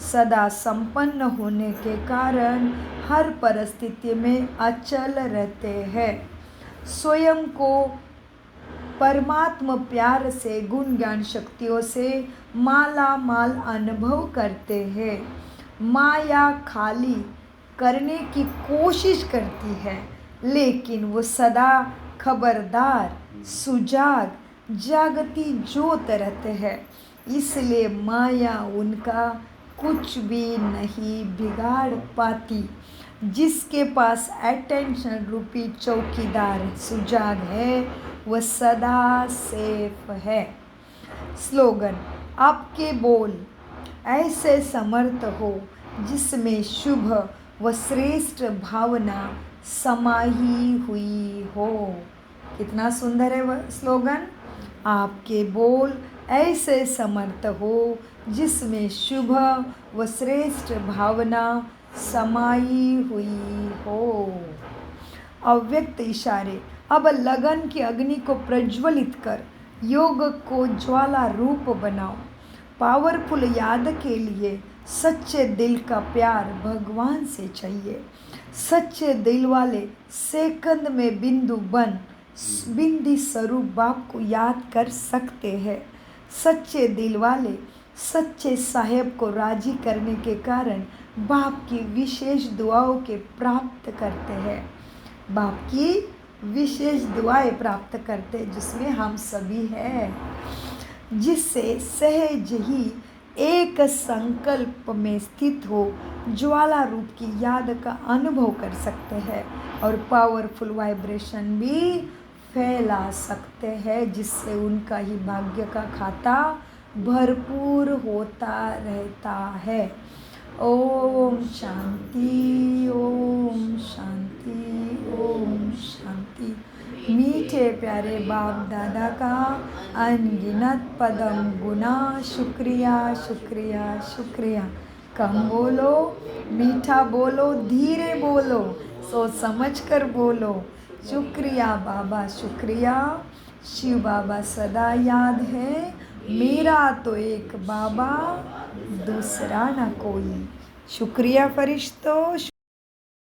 सदा संपन्न होने के कारण हर परिस्थिति में अचल रहते हैं। स्वयं को परमात्मा प्यार से गुण ज्ञान शक्तियों से माला माल अनुभव करते हैं। माया खाली करने की कोशिश करती है, लेकिन वो सदा खबरदार सुजाग जागती ज्योत रहते हैं। इसलिए माया उनका कुछ भी नहीं बिगाड़ पाती। जिसके पास अटेंशन रूपी चौकीदार सुजाग है वह सदा सेफ है। स्लोगन, आपके बोल ऐसे समर्थ हो जिसमें शुभ व श्रेष्ठ भावना समाही हुई हो। कितना सुंदर है वह स्लोगन। आपके बोल ऐसे समर्थ हो जिसमें शुभ व श्रेष्ठ भावना समाई हुई हो। अव्यक्त इशारे। अब लगन की अग्नि को प्रज्वलित कर योग को ज्वाला रूप बनाओ। पावरफुल याद के लिए सच्चे दिल का प्यार भगवान से चाहिए। सच्चे दिल वाले सेकंड में बिंदु बन बिंदी स्वरूप बाप को याद कर सकते हैं। सच्चे दिल वाले सच्चे साहेब को राजी करने के कारण बाप की विशेष दुआओं के प्राप्त करते हैं। बाप की विशेष दुआएं प्राप्त करते हैं जिसमें हम सभी हैं, जिससे सहज ही एक संकल्प में स्थित हो ज्वाला रूप की याद का अनुभव कर सकते हैं और पावरफुल वाइब्रेशन भी फैला सकते हैं, जिससे उनका ही भाग्य का खाता भरपूर होता रहता है। ओम शांति, ओम शांति, ओम शांति। मीठे प्यारे बाप दादा का अनगिनत पदम गुना शुक्रिया शुक्रिया शुक्रिया। कम बोलो, मीठा बोलो, धीरे बोलो, सोच समझ कर बोलो। शुक्रिया बाबा शुक्रिया। शिव बाबा सदा याद है, मेरा तो एक बाबा दूसरा ना कोई। शुक्रिया फरिश्तों।